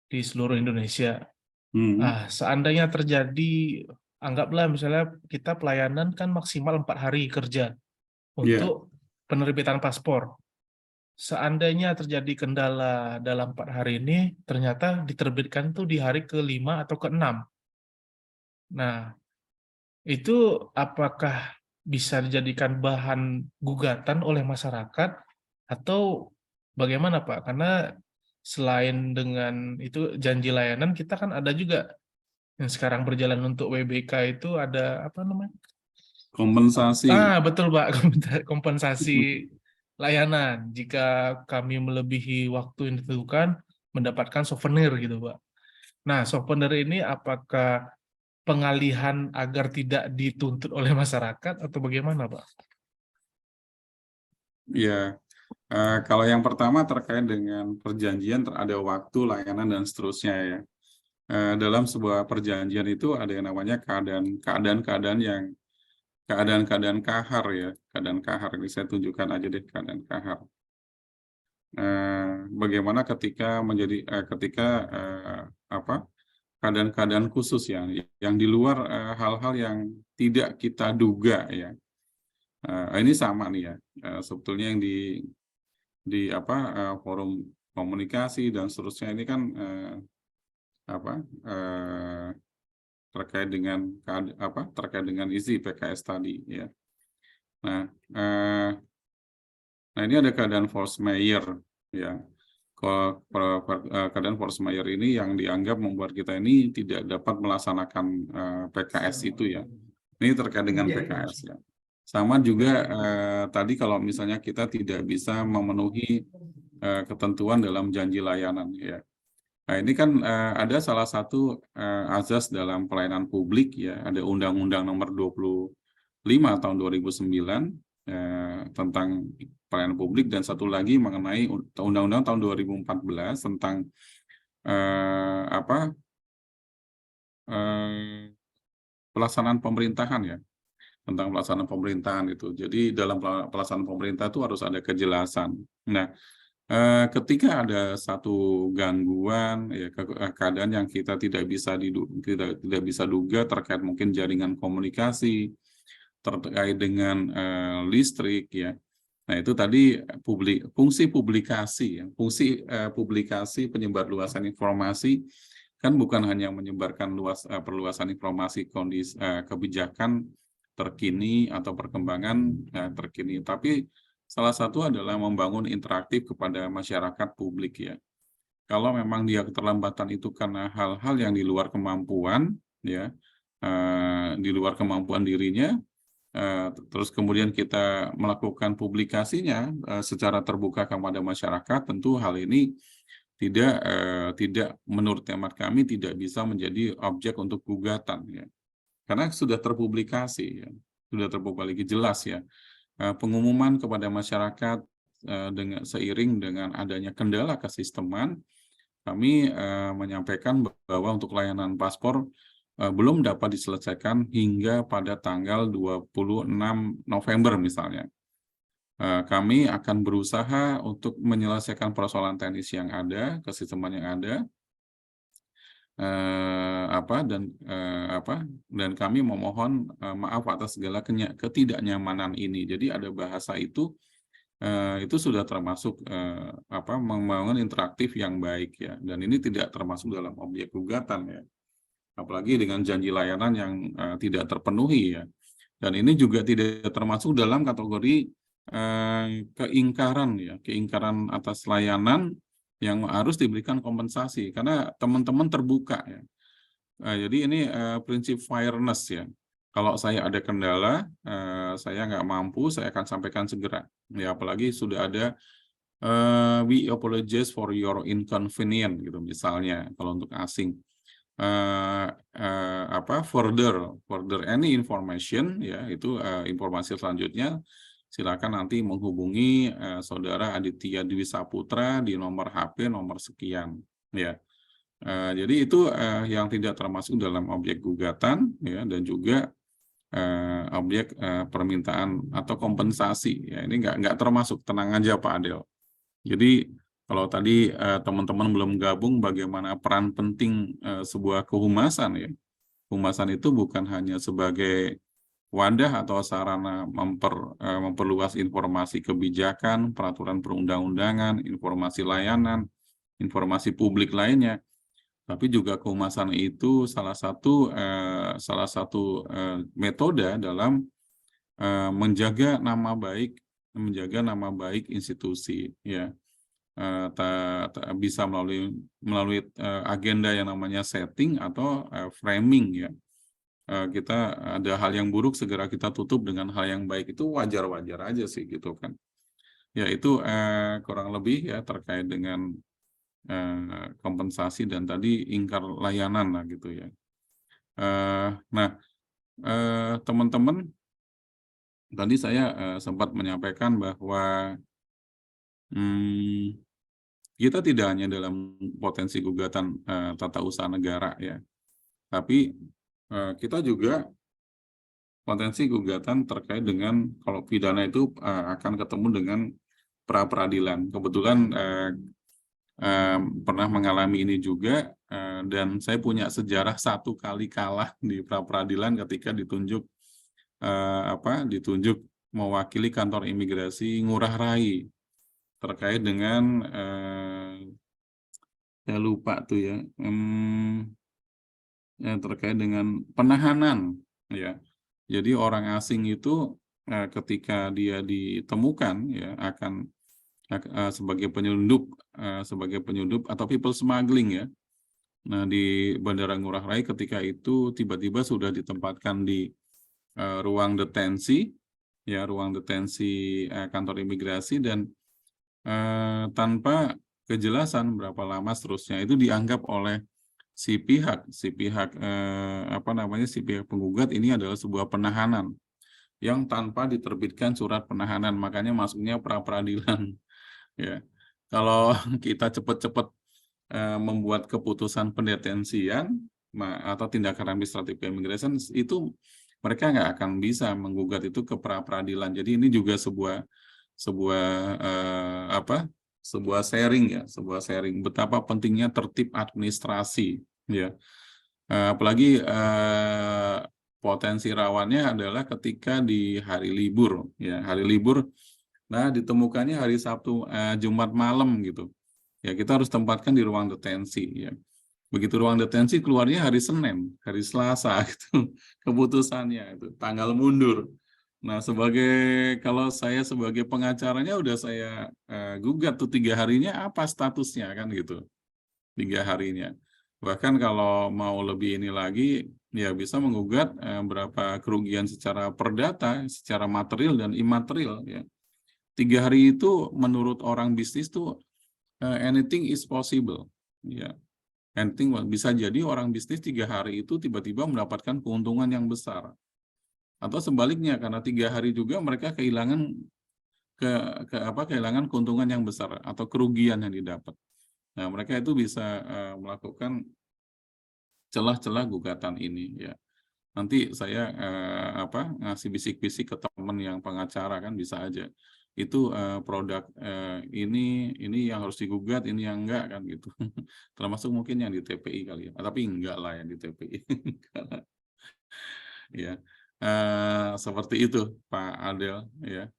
di seluruh Indonesia. Seandainya terjadi, anggaplah misalnya kita pelayanan kan maksimal 4 hari kerja untuk penerbitan paspor. Seandainya terjadi kendala dalam 4 hari ini, ternyata diterbitkan tuh di hari ke-5 atau ke-6. Nah, itu apakah bisa dijadikan bahan gugatan oleh masyarakat atau bagaimana Pak? Karena selain dengan itu janji layanan, kita kan ada juga yang sekarang berjalan untuk WBK itu ada apa namanya? Kompensasi. Betul Pak, kompensasi layanan. Jika kami melebihi waktu yang ditentukan, mendapatkan souvenir gitu Pak. Nah, souvenir ini apakah pengalihan agar tidak dituntut oleh masyarakat atau bagaimana, Pak? Ya, kalau yang pertama terkait dengan perjanjian ada waktu, layanan dan seterusnya ya. Dalam sebuah perjanjian itu ada yang namanya keadaan-keadaan kahar ya, keadaan kahar. Ini saya tunjukkan aja deh keadaan kahar. Bagaimana ketika keadaan-keadaan khusus ya, yang di luar hal-hal yang tidak kita duga ya. Ini sama nih ya, sebetulnya yang di forum komunikasi dan seterusnya ini kan terkait dengan isi PKS tadi ya. Nah ini ada keadaan force majeure ya. Keadaan force majeure ini yang dianggap membuat kita ini tidak dapat melaksanakan PKS itu ya. Ini terkait dengan PKS ya. Sama juga tadi kalau misalnya kita tidak bisa memenuhi ketentuan dalam janji layanan ya. Nah ini kan ada salah satu azas dalam pelayanan publik ya, ada Undang-Undang Nomor 25 tahun 2009 tentang pelayanan publik, dan satu lagi mengenai Undang-Undang tahun 2014 tentang pelaksanaan pemerintahan ya, tentang pelaksanaan pemerintahan itu. Jadi dalam pelaksanaan pemerintah itu harus ada kejelasan. Nah, ketika ada satu gangguan ya, keadaan yang kita tidak bisa duga terkait mungkin jaringan komunikasi, terkait dengan listrik ya. Nah itu tadi fungsi publikasi ya, fungsi publikasi penyebarluasan informasi kan bukan hanya menyebarkan perluasan informasi kondisi kebijakan terkini atau perkembangan terkini, tapi salah satu adalah membangun interaktif kepada masyarakat publik ya. Kalau memang dia keterlambatan itu karena hal-hal yang di luar kemampuan ya, di luar kemampuan dirinya, terus kemudian kita melakukan publikasinya secara terbuka kepada masyarakat, tentu hal ini tidak menurut hemat kami tidak bisa menjadi objek untuk gugatan ya, karena sudah terpublikasi ya, sudah terpublikasi jelas ya. Pengumuman kepada masyarakat dengan seiring dengan adanya kendala kesisteman, kami menyampaikan bahwa untuk layanan paspor belum dapat diselesaikan hingga pada tanggal 26 November misalnya. Kami akan berusaha untuk menyelesaikan persoalan teknis yang ada, kesisteman yang ada, dan kami memohon maaf atas segala ketidaknyamanan ini. Jadi ada bahasa itu itu sudah termasuk membangun interaktif yang baik ya, dan ini tidak termasuk dalam objek gugatan ya, apalagi dengan janji layanan yang tidak terpenuhi ya, dan ini juga tidak termasuk dalam kategori keingkaran ya, keingkaran atas layanan yang harus diberikan kompensasi karena teman-teman terbuka ya. Jadi ini prinsip fairness ya. Kalau saya ada kendala, saya nggak mampu, saya akan sampaikan segera. Ya, apalagi sudah ada we apologize for your inconvenience gitu misalnya kalau untuk asing. Further any information ya, itu informasi selanjutnya silakan nanti menghubungi saudara Aditya Dwi Saputra di nomor HP nomor sekian ya. Jadi itu yang tidak termasuk dalam objek gugatan ya, dan juga objek permintaan atau kompensasi ya, ini nggak termasuk, tenang aja Pak Adel. Jadi kalau tadi teman-teman belum gabung bagaimana peran penting sebuah kehumasan ya, kehumasan itu bukan hanya sebagai wadah atau sarana memperluas informasi kebijakan, peraturan perundang-undangan, informasi layanan, informasi publik lainnya, tapi juga kehumasan itu salah satu metode dalam menjaga nama baik institusi ya. Bisa melalui agenda yang namanya setting atau framing ya. Kita ada hal yang buruk segera kita tutup dengan hal yang baik, itu wajar-wajar aja sih gitu kan. Ya itu kurang lebih ya terkait dengan kompensasi dan tadi ingkar layanan lah gitu ya. Nah, teman-teman, tadi saya sempat menyampaikan bahwa kita tidak hanya dalam potensi gugatan tata usaha negara ya, tapi kita juga potensi gugatan terkait dengan kalau pidana itu akan ketemu dengan pra peradilan. Kebetulan pernah mengalami ini juga, dan saya punya sejarah 1 kali kalah di pra peradilan ketika ditunjuk mewakili kantor imigrasi Ngurah Rai terkait dengan saya lupa tuh ya, terkait dengan penahanan ya. Jadi orang asing itu ketika dia ditemukan ya akan sebagai penyelundup atau people smuggling ya. Nah, di Bandara Ngurah Rai ketika itu tiba-tiba sudah ditempatkan di ruang detensi kantor imigrasi, dan tanpa kejelasan berapa lama seterusnya itu dianggap oleh si pihak penggugat ini adalah sebuah penahanan yang tanpa diterbitkan surat penahanan, makanya masuknya pra peradilan. Ya, kalau kita cepat-cepat membuat keputusan pendetensian atau tindakan administratif keimigrasian, itu mereka nggak akan bisa menggugat itu ke pra peradilan. Jadi ini juga sebuah sharing betapa pentingnya tertib administrasi ya. Apalagi potensi rawannya adalah ketika di hari libur ya, nah ditemukannya hari Sabtu Jumat malam gitu ya, kita harus tempatkan di ruang detensi ya. Begitu ruang detensi keluarnya hari Senin, hari Selasa gitu keputusannya itu tanggal mundur. Nah, kalau saya sebagai pengacaranya udah saya gugat tuh 3 harinya apa statusnya kan gitu, 3 harinya. Bahkan kalau mau lebih ini lagi ya bisa menggugat berapa kerugian secara perdata, secara material dan imaterial ya. 3 hari itu menurut orang bisnis tuh anything is possible ya. Anything bisa jadi orang bisnis 3 hari itu tiba-tiba mendapatkan keuntungan yang besar. Atau sebaliknya karena 3 hari juga mereka kehilangan kehilangan keuntungan yang besar atau kerugian yang didapat. Nah, mereka itu bisa melakukan celah-celah gugatan ini ya. Nanti saya ngasih bisik-bisik ke teman yang pengacara kan bisa aja. Itu produk ini yang harus digugat, ini yang enggak kan gitu. Termasuk mungkin yang di TPI kali ya. Tapi enggak lah yang di TPI. Ya. Seperti itu Pak Adel ya.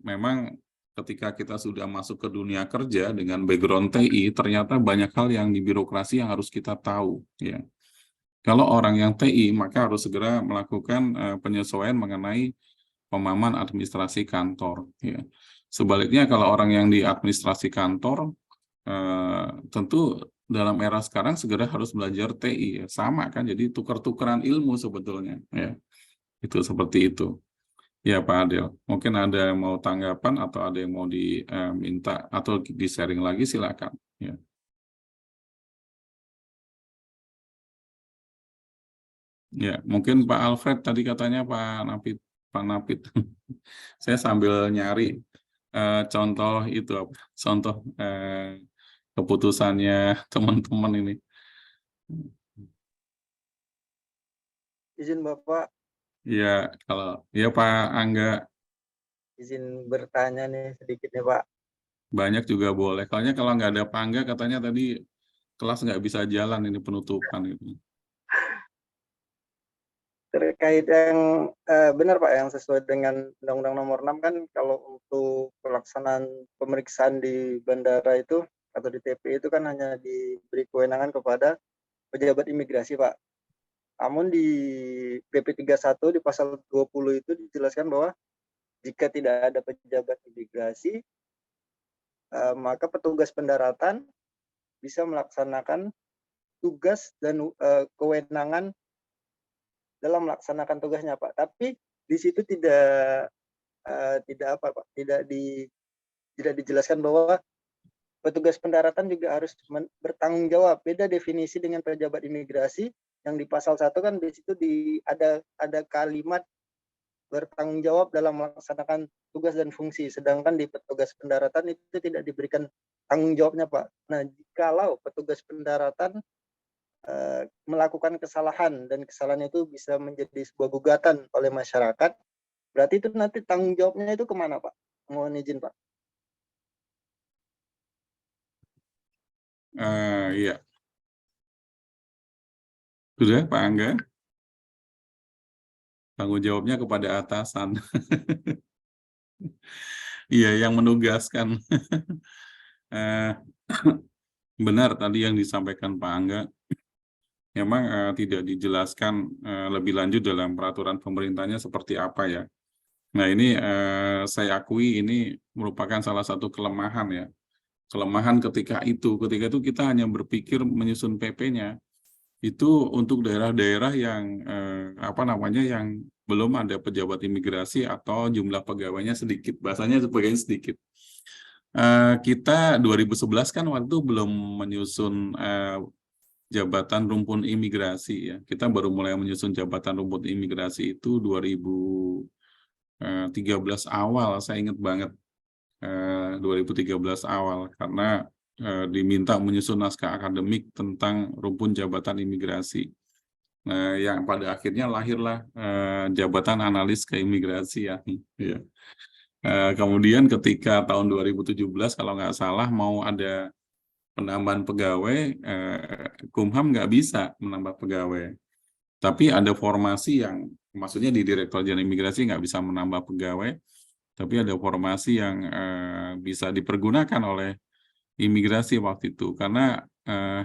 memang ketika kita sudah masuk ke dunia kerja dengan background TI, ternyata banyak hal yang di birokrasi yang harus kita tahu. Ya. Kalau orang yang TI, maka harus segera melakukan penyesuaian mengenai pemahaman administrasi kantor. Ya. Sebaliknya kalau orang yang di administrasi kantor, tentu dalam era sekarang segera harus belajar TI. Ya. Sama kan, jadi tukar-tukaran ilmu sebetulnya. Ya. Itu seperti itu. Ya Pak Adel, mungkin ada yang mau tanggapan atau ada yang mau diminta atau di-sharing lagi, silakan. Ya. Ya, mungkin Pak Alfred tadi katanya Pak Napit. Saya sambil nyari contoh itu, contoh keputusannya teman-teman ini. Izin Bapak, Ya, kalau ya Pak Angga, izin bertanya nih sedikit nih Pak. banyak juga boleh. Soalnya kalau nggak ada Pak Angga, katanya tadi kelas nggak bisa jalan, ini penutupan gitu. Terkait yang benar Pak, yang sesuai dengan Undang-Undang Nomor 6 kan, kalau untuk pelaksanaan pemeriksaan di bandara itu atau di TPI itu kan hanya diberi kewenangan kepada pejabat imigrasi Pak. Namun di PP 31 di pasal 20 itu dijelaskan bahwa jika tidak ada pejabat imigrasi, maka petugas pendaratan bisa melaksanakan tugas dan kewenangan dalam melaksanakan tugasnya Pak. Tapi di situ tidak dijelaskan bahwa petugas pendaratan juga harus bertanggung jawab. Beda definisi dengan pejabat imigrasi yang di pasal 1 kan di situ ada kalimat bertanggung jawab dalam melaksanakan tugas dan fungsi, sedangkan di petugas pendaratan itu tidak diberikan tanggung jawabnya Pak. Nah, jikalau petugas pendaratan melakukan kesalahan dan kesalahan itu bisa menjadi sebuah gugatan oleh masyarakat, berarti itu nanti tanggung jawabnya itu kemana Pak? Mohon izin Pak. Iya. Sudah Pak Angga? Tanggung jawabnya kepada atasan. Iya, yang menugaskan. Benar tadi yang disampaikan Pak Angga. Memang tidak dijelaskan lebih lanjut dalam peraturan pemerintahnya seperti apa ya. Nah ini saya akui ini merupakan salah satu kelemahan ya. Kelemahan ketika itu kita hanya berpikir menyusun PP-nya itu untuk daerah-daerah yang yang belum ada pejabat imigrasi atau jumlah pegawainya sedikit, bahasanya pegawainya sedikit. Kita 2011 kan waktu belum menyusun jabatan rumpun imigrasi ya. Kita baru mulai menyusun jabatan rumpun imigrasi itu 2013 awal, saya ingat banget 2013 awal karena diminta menyusun naskah akademik tentang rumpun jabatan imigrasi. Yang pada akhirnya lahirlah jabatan analis keimigrasian. Ya. Kemudian ketika tahun 2017 kalau nggak salah mau ada penambahan pegawai, Kumham nggak bisa menambah pegawai. Tapi ada formasi yang, maksudnya di Direktorat Jenderal Imigrasi nggak bisa menambah pegawai, tapi ada formasi yang bisa dipergunakan oleh imigrasi waktu itu. Karena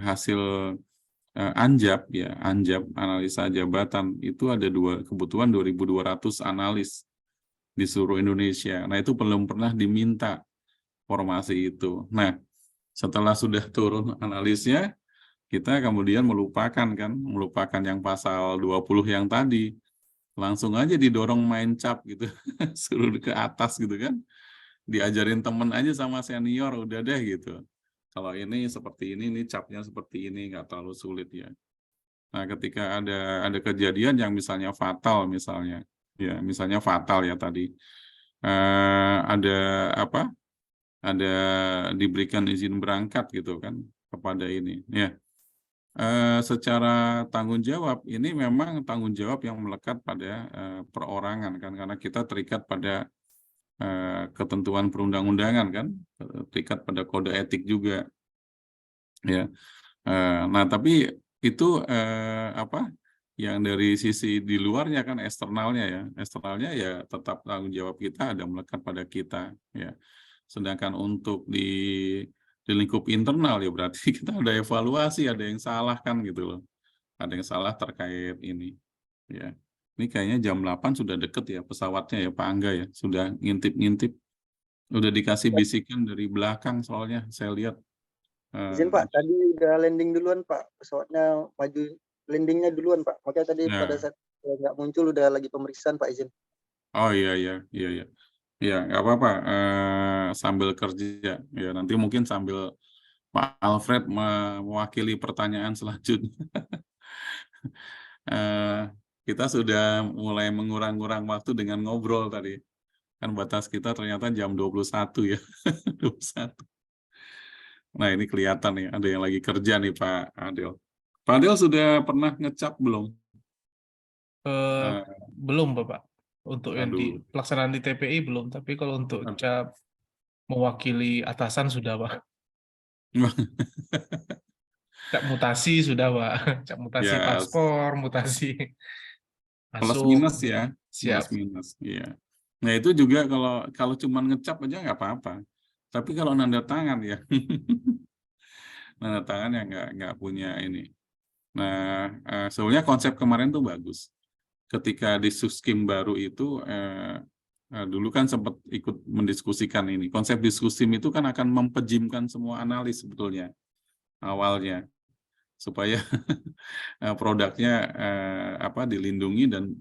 hasil Anjab analisa jabatan, itu ada kebutuhan 2.200 analis di seluruh Indonesia. Nah itu belum pernah diminta formasi itu. Nah, setelah sudah turun analisnya, kita kemudian melupakan yang pasal 20 yang tadi. Langsung aja didorong main cap gitu, suruh ke atas gitu kan. Diajarin temen aja sama senior, udah deh gitu. Kalau ini seperti ini capnya seperti ini, nggak terlalu sulit ya. Nah, ketika ada kejadian yang misalnya fatal ya tadi. Ada diberikan izin berangkat gitu kan kepada ini ya. Secara tanggung jawab ini memang tanggung jawab yang melekat pada perorangan kan, karena kita terikat pada ketentuan perundang-undangan kan, terikat pada kode etik juga ya. Nah tapi itu Yang dari sisi di luarnya kan eksternalnya ya tetap tanggung jawab kita ada melekat pada kita ya. Sedangkan untuk di lingkup internal ya berarti kita ada evaluasi, ada yang salah kan gitu loh. Ada yang salah terkait ini ya. Ini kayaknya jam 8 sudah deket ya pesawatnya ya Pak Angga ya. Sudah ngintip-ngintip. Udah dikasih bisikan dari belakang soalnya saya lihat. Izin Pak, tadi udah landing duluan Pak, pesawatnya maju landingnya duluan Pak. Makanya tadi pada saat nggak muncul udah lagi pemeriksaan Pak, izin. Oh iya. Ya nggak apa-apa. Sambil kerja ya nanti mungkin sambil Pak Alfred mewakili pertanyaan selanjutnya. Kita sudah mulai mengurang-ngurang waktu dengan ngobrol tadi. Kan batas kita ternyata jam 21 ya. 21. Nah ini kelihatan nih, ada yang lagi kerja nih Pak Adel. Pak Adel sudah pernah ngecap belum? Belum Bapak. Untuk yang di pelaksanaan di TPI belum, tapi kalau untuk cap mewakili atasan sudah Pak. Cap mutasi sudah Pak. Cap mutasi paspor, mutasi plus masuk. minus ya. Siap. Plus minus, iya. Nah itu juga kalau cuma ngecap aja nggak apa-apa. Tapi kalau nanda tangan ya, nanda tangan ya nggak punya ini. Nah sebenarnya konsep kemarin tuh bagus. Ketika di Suskim baru itu dulu kan sempat ikut mendiskusikan ini. Konsep Diskuskim itu kan akan mempejimkan semua analis sebetulnya awalnya supaya produknya dilindungi dan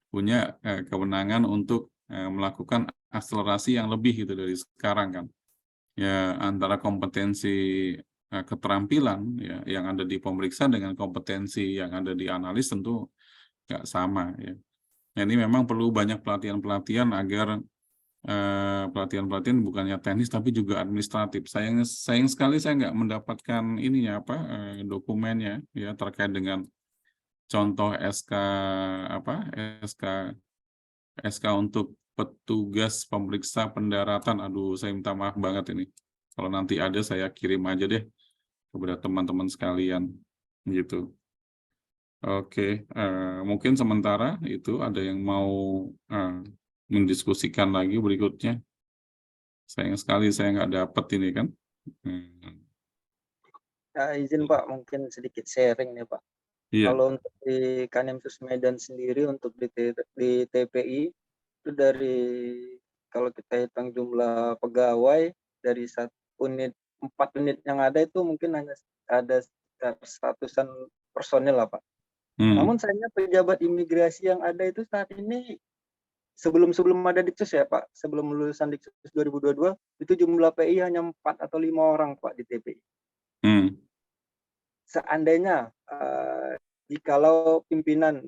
punya kewenangan untuk melakukan akselerasi yang lebih gitu dari sekarang kan. Ya antara kompetensi keterampilan ya yang ada di pemeriksa dengan kompetensi yang ada di analis tentu nggak sama ya. Nah, ini memang perlu banyak pelatihan-pelatihan agar pelatihan-pelatihan bukannya teknis tapi juga administratif. Sayang sekali saya nggak mendapatkan ininya dokumennya ya terkait dengan contoh SK untuk petugas pemeriksa pendaratan. Aduh, saya minta maaf banget ini. Kalau nanti ada saya kirim aja deh kepada teman-teman sekalian gitu. Oke, mungkin sementara itu ada yang mau mendiskusikan lagi berikutnya. Sayang sekali saya nggak dapat ini kan. Izin Pak, mungkin sedikit sharing nih Pak. Iya. Kalau untuk di Kanimsus Medan sendiri untuk di TPI itu dari kalau kita hitung jumlah pegawai dari 4 unit yang ada itu mungkin hanya ada sekitar 100-an personil lah Pak. Namun sayangnya pejabat imigrasi yang ada itu saat ini sebelum ada Diksus ya Pak, sebelum lulusan Diksus 2022 itu jumlah PI hanya 4 atau 5 orang Pak di TPI. Seandainya jikalau pimpinan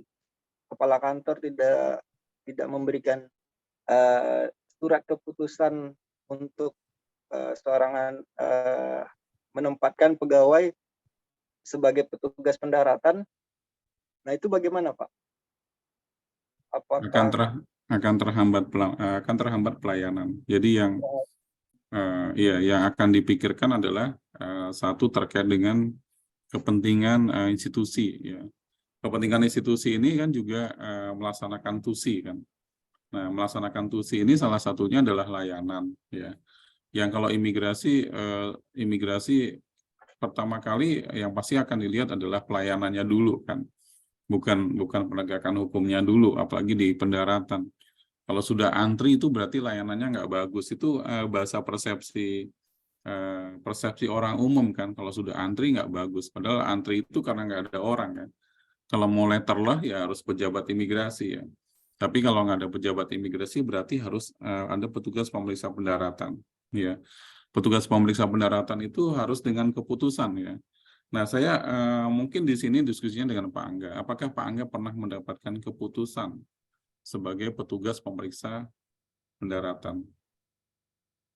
kepala kantor tidak memberikan surat keputusan untuk seorang menempatkan pegawai sebagai petugas pendaratan, nah itu bagaimana Pak? Apakah akan terhambat pelayanan. Jadi yang akan dipikirkan adalah satu terkait dengan kepentingan institusi ya. Kepentingan institusi ini kan juga melaksanakan tusi kan. Nah, melaksanakan tusi ini salah satunya adalah layanan ya. Yang kalau imigrasi pertama kali yang pasti akan dilihat adalah pelayanannya dulu kan. Bukan penegakan hukumnya dulu, apalagi di pendaratan. Kalau sudah antri itu berarti layanannya nggak bagus. Itu bahasa persepsi orang umum kan. Kalau sudah antri nggak bagus. Padahal antri itu karena nggak ada orang kan. Kalau mau letterlah ya harus pejabat imigrasi ya. Tapi kalau nggak ada pejabat imigrasi berarti harus ada petugas pemeriksa pendaratan. Ya, petugas pemeriksa pendaratan itu harus dengan keputusan ya. Nah, saya mungkin di sini diskusinya dengan Pak Angga. Apakah Pak Angga pernah mendapatkan keputusan sebagai petugas pemeriksa pendaratan?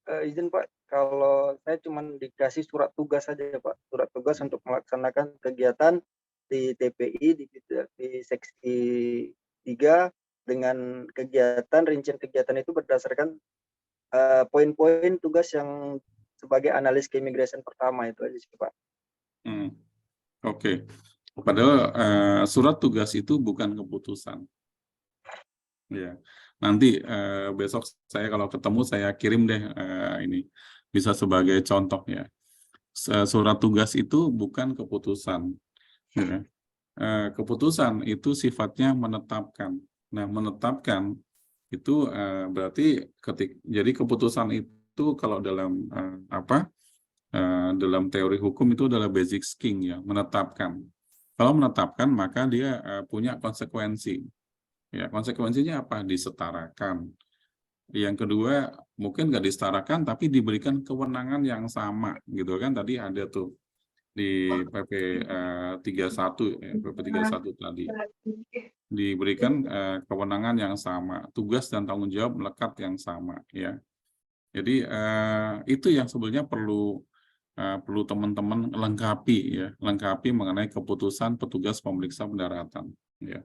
Izin Pak, kalau saya cuma dikasih surat tugas saja Pak, surat tugas untuk melaksanakan kegiatan di TPI di seksi 3 dengan rincian kegiatan itu berdasarkan poin-poin tugas yang sebagai analis keimigrasian pertama itu aja sih Pak. Oke. Padahal surat tugas itu bukan keputusan. Ya, nanti besok saya kalau ketemu saya kirim deh ini bisa sebagai contoh ya. Surat tugas itu bukan keputusan. Ya. Keputusan itu sifatnya menetapkan. Nah, menetapkan itu berarti jadi keputusan itu kalau dalam dalam teori hukum itu adalah basic king ya, menetapkan. Kalau menetapkan maka dia punya konsekuensi. Ya, konsekuensinya apa? Disetarakan. Yang kedua, mungkin nggak disetarakan tapi diberikan kewenangan yang sama gitu kan, tadi ada tuh di PP 31 ya, PP 31 tadi diberikan kewenangan yang sama, tugas dan tanggung jawab melekat yang sama ya. Jadi itu yang sebenarnya perlu teman-teman lengkapi mengenai keputusan petugas pemeriksa pendaratan ya.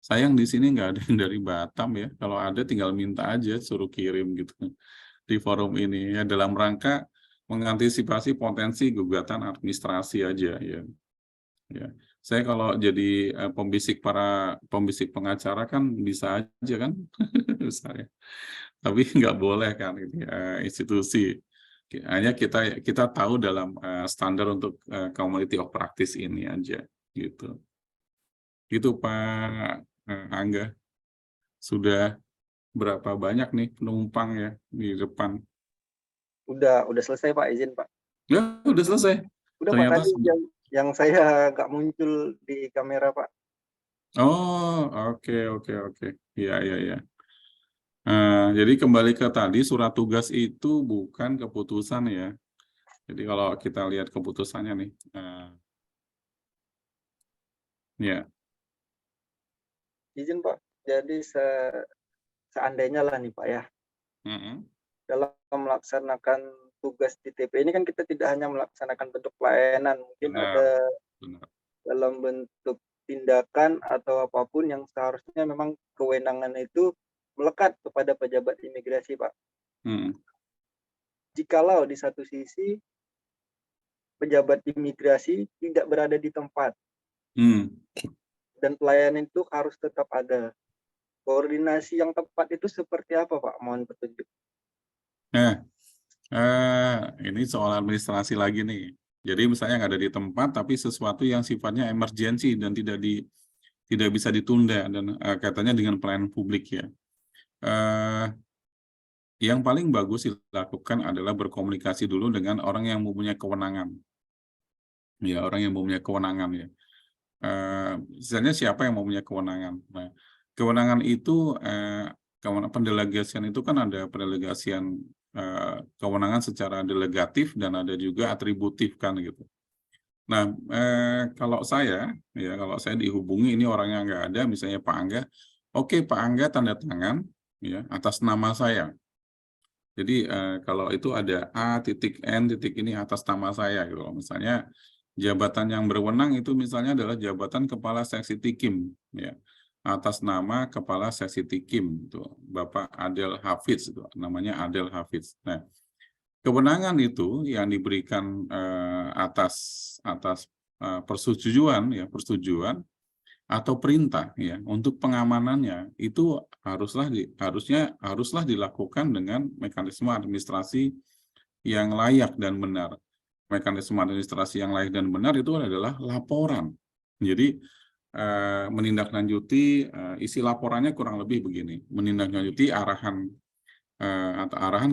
Sayang di sini nggak ada yang dari Batam ya. Kalau ada tinggal minta aja suruh kirim gitu di forum ini ya, dalam rangka mengantisipasi potensi gugatan administrasi aja ya. Ya, saya kalau jadi pembisik pengacara kan bisa aja kan, misalnya. Tapi nggak boleh kan ini institusi. Hanya kita tahu dalam standar untuk community of practice ini aja gitu. Itu Pak Angga. Sudah berapa banyak nih penumpang ya di depan? Udah selesai Pak, izin Pak. Ya, udah selesai. Udah Ternyata Pak, tadi yang saya nggak muncul di kamera Pak. Oh, oke. Iya. Jadi kembali ke tadi, surat tugas itu bukan keputusan ya. Jadi kalau kita lihat keputusannya nih, ya. Izin Pak, jadi seandainya lah nih Pak ya, dalam melaksanakan tugas di TP ini kan kita tidak hanya melaksanakan bentuk pelayanan, mungkin ada dalam bentuk tindakan atau apapun yang seharusnya memang kewenangan itu melekat kepada pejabat imigrasi Pak. Jikalau di satu sisi pejabat imigrasi tidak berada di tempat dan pelayanan itu harus tetap ada, koordinasi yang tepat itu seperti apa Pak? Mohon petunjuk. Ini soal administrasi lagi nih. Jadi misalnya nggak ada di tempat, tapi sesuatu yang sifatnya emergensi dan tidak bisa ditunda dan kaitannya dengan pelayanan publik ya. Yang paling bagus dilakukan adalah berkomunikasi dulu dengan orang yang mempunyai kewenangan. Ya, orang yang mempunyai kewenangan ya. Misalnya siapa yang mempunyai kewenangan. Nah, kewenangan itu pendelegasian itu kan ada pendelegasian kewenangan secara delegatif dan ada juga atributif kan gitu. Nah, kalau saya dihubungi ini orangnya nggak ada, misalnya Pak Angga, oke Pak Angga tanda tangan ya atas nama saya. Jadi kalau itu ada A.N. ini atas nama saya gitu. Misalnya jabatan yang berwenang itu misalnya adalah jabatan Kepala Seksi Tikim ya, atas nama Kepala Seksi Tikim itu Bapak Adel Hafiz itu, namanya Adel Hafiz. Nah, kewenangan itu yang diberikan atas persetujuan atau perintah ya untuk pengamanannya itu haruslah dilakukan dengan mekanisme administrasi yang layak dan benar. Mekanisme administrasi yang layak dan benar itu adalah laporan. Jadi menindaklanjuti isi laporannya kurang lebih begini, menindaklanjuti arahan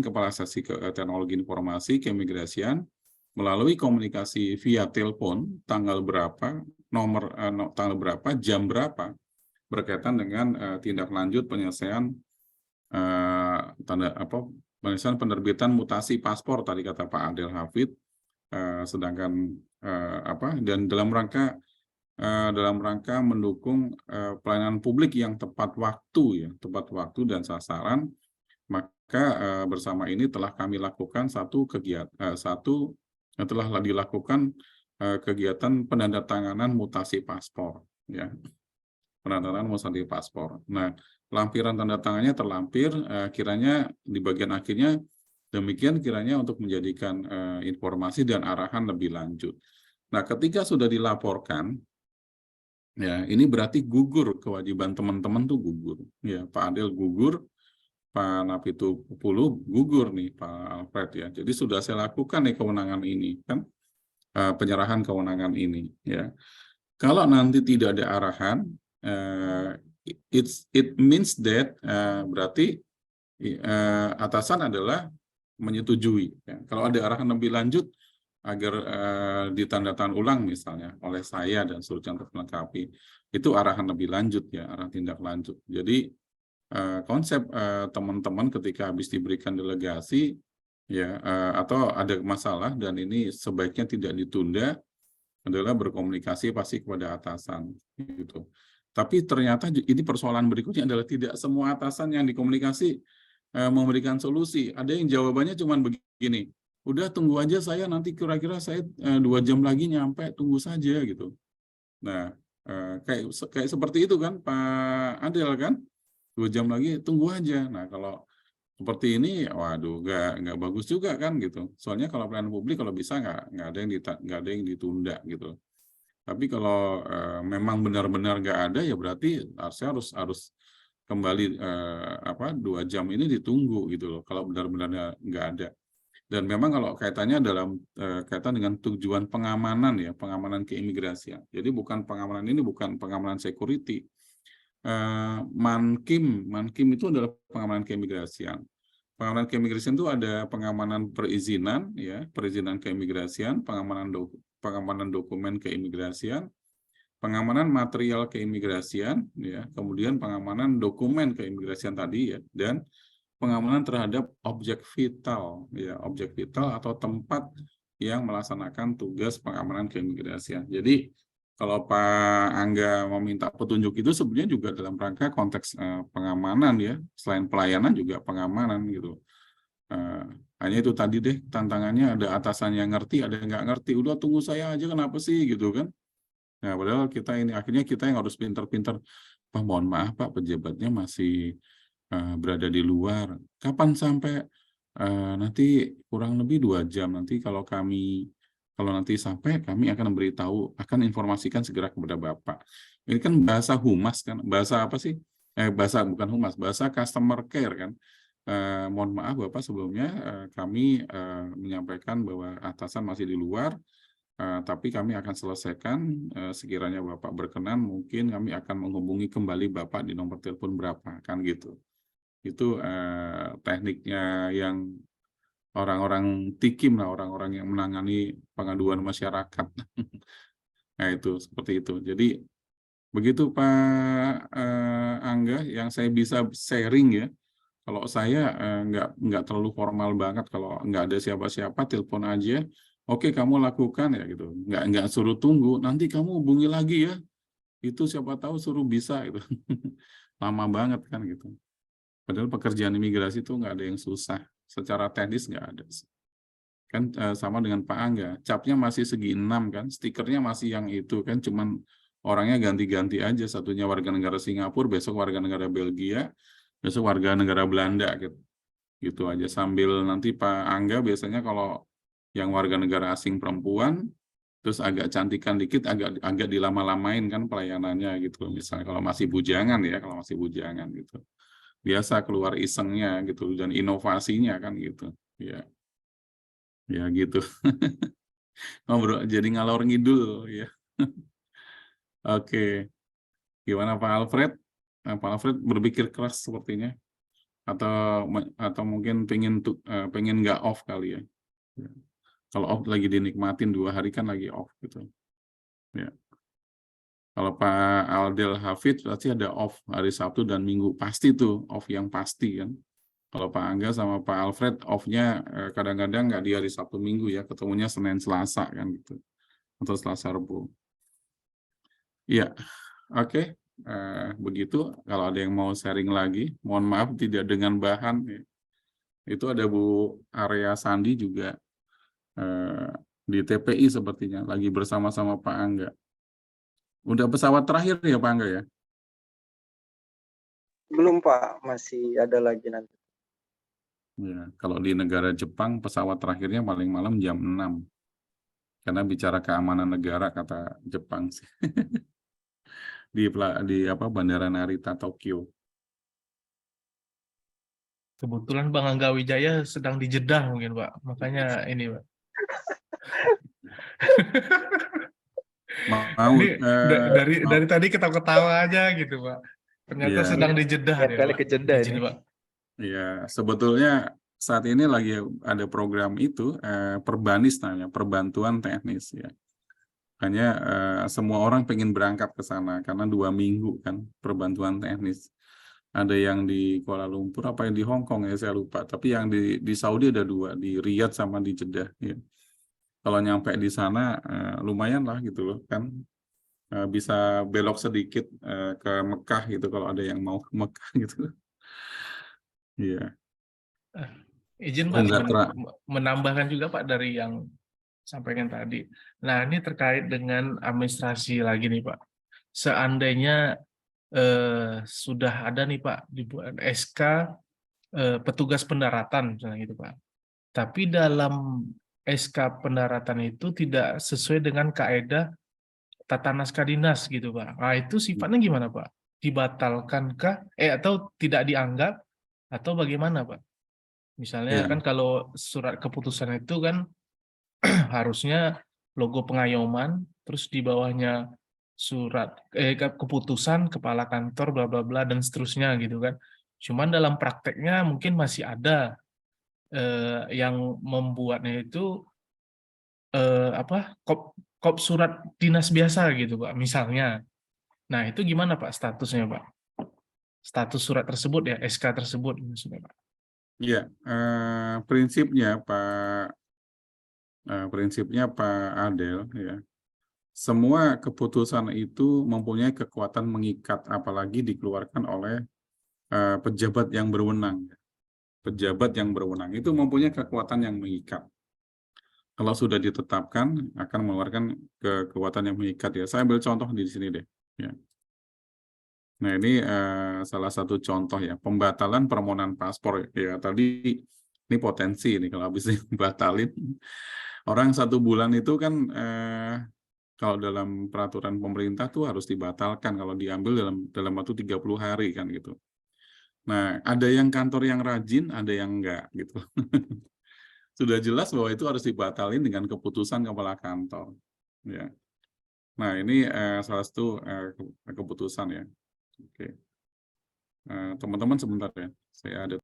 Kepala Seksi Teknologi Informasi Keimigrasian melalui komunikasi via telepon tanggal berapa, tanggal berapa, jam berapa berkaitan dengan tindak lanjut penyelesaian penerbitan mutasi paspor tadi kata Pak Adel Hafid, sedangkan dan dalam rangka mendukung pelayanan publik yang tepat waktu dan sasaran, maka bersama ini telah kami lakukan telah dilakukan kegiatan penandatanganan mutasi paspor ya, penandatanganan mutasi paspor. Nah, lampiran tanda tangannya terlampir kiranya di bagian akhirnya demikian kiranya untuk menjadikan informasi dan arahan lebih lanjut. Nah, ketika sudah dilaporkan Ya, ini berarti gugur kewajiban teman-teman tuh gugur. Ya, Pak Adel gugur, Pak Napitu Pulu gugur nih, Pak Alfred ya. Jadi sudah saya lakukan nih kewenangan ini kan, penyerahan kewenangan ini ya. Kalau nanti tidak ada arahan, it means that berarti atasan adalah menyetujui. Ya. Kalau ada arahan lebih lanjut agar ditandatangan ulang misalnya oleh saya dan seluruh untuk melengkapi, itu arahan lebih lanjut ya, arah tindak lanjut. Jadi konsep teman-teman ketika habis diberikan delegasi ya atau ada masalah dan ini sebaiknya tidak ditunda adalah berkomunikasi pasti kepada atasan gitu. Tapi ternyata ini persoalan berikutnya adalah tidak semua atasan yang dikomunikasi memberikan solusi. Ada yang jawabannya cuma begini, udah tunggu aja saya, nanti kira-kira saya 2 jam lagi nyampe, tunggu saja gitu. Nah, kayak seperti itu kan Pak Adel kan, 2 jam lagi tunggu aja. Nah, kalau seperti ini, waduh, nggak bagus juga kan gitu. Soalnya kalau pelayanan publik kalau bisa nggak ada yang ditunda gitu. Tapi kalau memang benar-benar nggak ada ya berarti saya harus kembali 2 jam ini ditunggu gitu loh. Kalau benar-benar nggak ada. Dan memang kalau kaitannya dalam kaitan dengan tujuan pengamanan ya, pengamanan keimigrasian. Jadi pengamanan ini bukan pengamanan security. Mankim itu adalah pengamanan keimigrasian. Pengamanan keimigrasian itu ada pengamanan perizinan ya, perizinan keimigrasian, pengamanan dokumen keimigrasian, pengamanan material keimigrasian ya, kemudian pengamanan dokumen keimigrasian tadi ya, dan pengamanan terhadap objek vital ya, objek vital atau tempat yang melaksanakan tugas pengamanan keimigrasian. Jadi kalau Pak Angga meminta petunjuk itu sebenarnya juga dalam rangka konteks pengamanan ya, selain pelayanan juga pengamanan gitu. Hanya itu tadi deh tantangannya, ada atasan yang ngerti, ada yang nggak ngerti. Udah tunggu saya aja kenapa sih gitu kan? Nah, padahal kita ini akhirnya kita yang harus pintar-pintar. Pak, mohon maaf Pak, pejabatnya masih berada di luar. Kapan sampai nanti kurang lebih 2 jam nanti kalau nanti sampai kami akan memberitahu, akan informasikan segera kepada Bapak. Ini kan bahasa humas kan, bahasa apa sih? Bahasa bukan humas, bahasa customer care kan. Mohon maaf Bapak sebelumnya kami menyampaikan bahwa atasan masih di luar, tapi kami akan selesaikan sekiranya Bapak berkenan, mungkin kami akan menghubungi kembali Bapak di nomor telepon berapa kan gitu. Itu tekniknya yang orang-orang tikim lah, orang-orang yang menangani pengaduan masyarakat. Nah itu seperti itu. Jadi begitu Pak Angga yang saya bisa sharing ya. Kalau saya nggak terlalu formal banget, kalau nggak ada siapa-siapa telepon aja. Oke kamu lakukan ya gitu. Nggak suruh tunggu. Nanti kamu hubungi lagi ya. Itu siapa tahu suruh bisa gitu. Lama banget kan gitu. Padahal pekerjaan imigrasi itu nggak ada yang susah. Secara teknis nggak ada. Kan sama dengan Pak Angga. Capnya masih segi 6 kan. Stikernya masih yang itu kan. Cuman orangnya ganti-ganti aja. Satunya warga negara Singapura, besok warga negara Belgia, besok warga negara Belanda gitu. Gitu aja. Sambil nanti Pak Angga biasanya kalau yang warga negara asing perempuan, terus agak cantikan dikit, agak dilama-lamain kan pelayanannya gitu. Misalnya kalau masih bujangan ya, kalau masih bujangan gitu. Biasa keluar isengnya gitu dan inovasinya kan gitu ya gitu. Ngobrol jadi ngalor ngidul ya. Oke, gimana Pak Alfred? Pak Alfred berpikir keras sepertinya atau mungkin pengen nggak off kali ya. Kalau off lagi dinikmatin 2 hari kan lagi off gitu ya. Kalau Pak Aldel Hafid pasti ada off hari Sabtu dan Minggu, pasti tuh off yang pasti kan. Kalau Pak Angga sama Pak Alfred off-nya kadang-kadang nggak di hari Sabtu Minggu ya, ketemunya Senin Selasa kan gitu, atau Selasa Rabu. Iya, oke. Begitu. Kalau ada yang mau sharing lagi, mohon maaf tidak dengan bahan. Ya. Itu ada Bu Arya Sandi juga di TPI sepertinya, lagi bersama-sama Pak Angga. Udah pesawat terakhir ya Pak Angga ya? Belum Pak, masih ada lagi nanti. Ya, kalau di negara Jepang pesawat terakhirnya paling malam jam 6. Karena bicara keamanan negara kata Jepang sih. di Bandara Narita Tokyo. Kebetulan Bang Angga Wijaya sedang di Jeddah mungkin Pak, makanya ini Pak. Mau Ini dari tadi ketawa-ketawa aja gitu Pak. Ternyata Iya. sedang di Jeddah Lihat ya kali Pak. ke Jeddah Izin, ini. Pak. Ya, sebetulnya saat ini lagi ada program itu Perbanis namanya, perbantuan teknis ya. Hanya semua orang pengen berangkat ke sana karena 2 minggu kan perbantuan teknis. Ada yang di Kuala Lumpur, apa yang di Hong Kong ya saya lupa. Tapi yang di Saudi ada 2, di Riyadh sama di Jeddah. Ya. Kalau nyampe di sana lumayan lah gitu loh kan. Bisa belok sedikit ke Mekah gitu kalau ada yang mau ke Mekah gitu. Iya. Izin Pak Nggak menambahkan juga Pak dari yang sampaikan tadi. Nah ini terkait dengan administrasi lagi nih Pak. Seandainya sudah ada nih Pak dibuat SK petugas pendaratan misalnya gitu Pak. Tapi dalam SK pendaratan itu tidak sesuai dengan kaedah tata naskah dinas gitu Pak. Nah itu sifatnya gimana Pak? Dibatalkankah? Atau tidak dianggap? Atau bagaimana Pak? Misalnya Iya. kan kalau surat keputusan itu kan harusnya logo pengayoman, terus di bawahnya surat keputusan kepala kantor bla bla bla dan seterusnya gitu kan. Cuman dalam prakteknya mungkin masih ada yang membuatnya itu kop surat dinas biasa gitu Pak misalnya. Nah itu gimana Pak statusnya Pak? Status surat tersebut ya SK tersebut maksudnya Pak. Iya, prinsipnya Pak Adel ya. Semua keputusan itu mempunyai kekuatan mengikat, apalagi dikeluarkan oleh pejabat yang berwenang. Pejabat yang berwenang itu mempunyai kekuatan yang mengikat. Kalau sudah ditetapkan akan mengeluarkan kekuatan yang mengikat ya. Saya ambil contoh di sini deh. Ya. Nah ini salah satu contoh ya, pembatalan permohonan paspor ya. Tadi ini potensi nih kalau habis dibatalin. Orang 1 bulan itu kan kalau dalam peraturan pemerintah tuh harus dibatalkan kalau diambil dalam waktu 30 hari kan gitu. Nah, ada yang kantor yang rajin, ada yang enggak gitu. Sudah jelas bahwa itu harus dibatalin dengan keputusan kepala kantor. Ya. Nah, ini salah satu keputusan ya. Oke. Teman-teman sebentar ya. Saya ada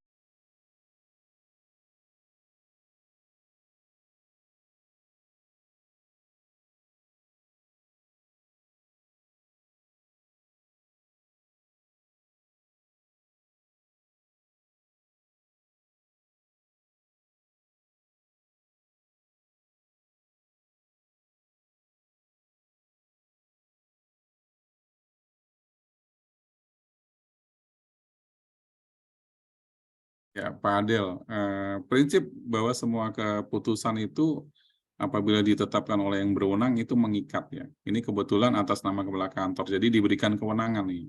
ya, Pak Adel, prinsip bahwa semua keputusan itu apabila ditetapkan oleh yang berwenang itu mengikat ya. Ini kebetulan atas nama kepala kantor, jadi diberikan kewenangan nih,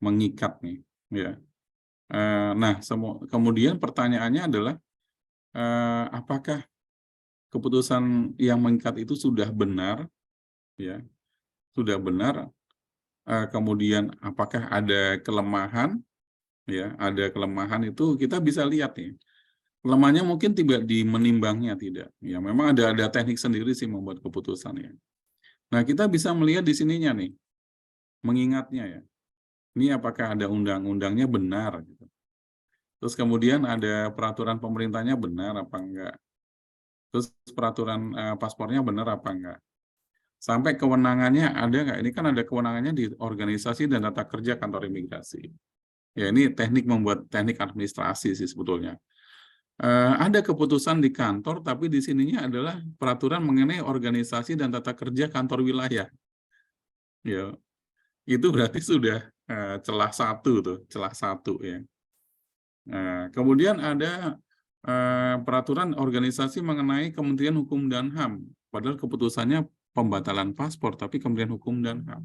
mengikat nih. Ya. Nah, kemudian pertanyaannya adalah apakah keputusan yang mengikat itu sudah benar, ya, sudah benar. Kemudian apakah ada kelemahan? Ya, ada kelemahan itu kita bisa lihat nih. Kelemahannya mungkin tidak di menimbangnya, tidak. Ya, memang ada teknik sendiri sih membuat keputusan ya. Nah, kita bisa melihat di sininya nih, mengingatnya ya. Ini apakah ada undang-undangnya benar gitu. Terus kemudian ada peraturan pemerintahnya benar apa enggak. Terus peraturan paspornya benar apa enggak. Sampai kewenangannya ada nggak? Ini kan ada kewenangannya di organisasi dan tata kerja kantor imigrasi. Ya, ini membuat teknik administrasi sih sebetulnya. Ada keputusan di kantor, tapi di sininya adalah peraturan mengenai organisasi dan tata kerja kantor wilayah. Ya, itu berarti sudah celah satu ya. Kemudian ada peraturan organisasi mengenai Kementerian Hukum dan HAM, padahal keputusannya pembatalan paspor, tapi Kementerian Hukum dan HAM.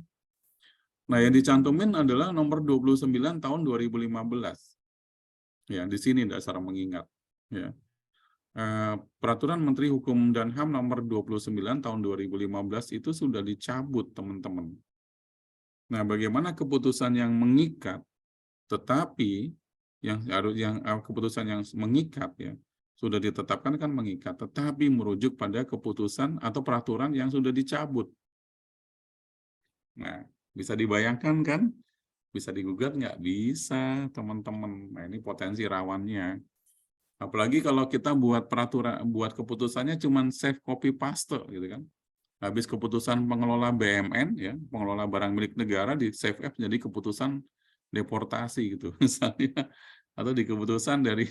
Nah, yang dicantumin adalah nomor 29 tahun 2015. Ya, di sini dasar mengingat. Ya. Peraturan Menteri Hukum dan HAM nomor 29 tahun 2015 itu sudah dicabut, teman-teman. Nah, bagaimana keputusan yang mengikat, tetapi keputusan yang mengikat ya sudah ditetapkan kan mengikat, tetapi merujuk pada keputusan atau peraturan yang sudah dicabut. Nah, bisa dibayangkan kan? Bisa digugat nggak? Bisa, teman-teman. Nah, ini potensi rawannya. Apalagi kalau kita buat peraturan, buat keputusannya cuman save copy paste gitu kan. Habis keputusan pengelola BMN ya, pengelola barang milik negara di save as jadi keputusan deportasi gitu misalnya, atau di keputusan dari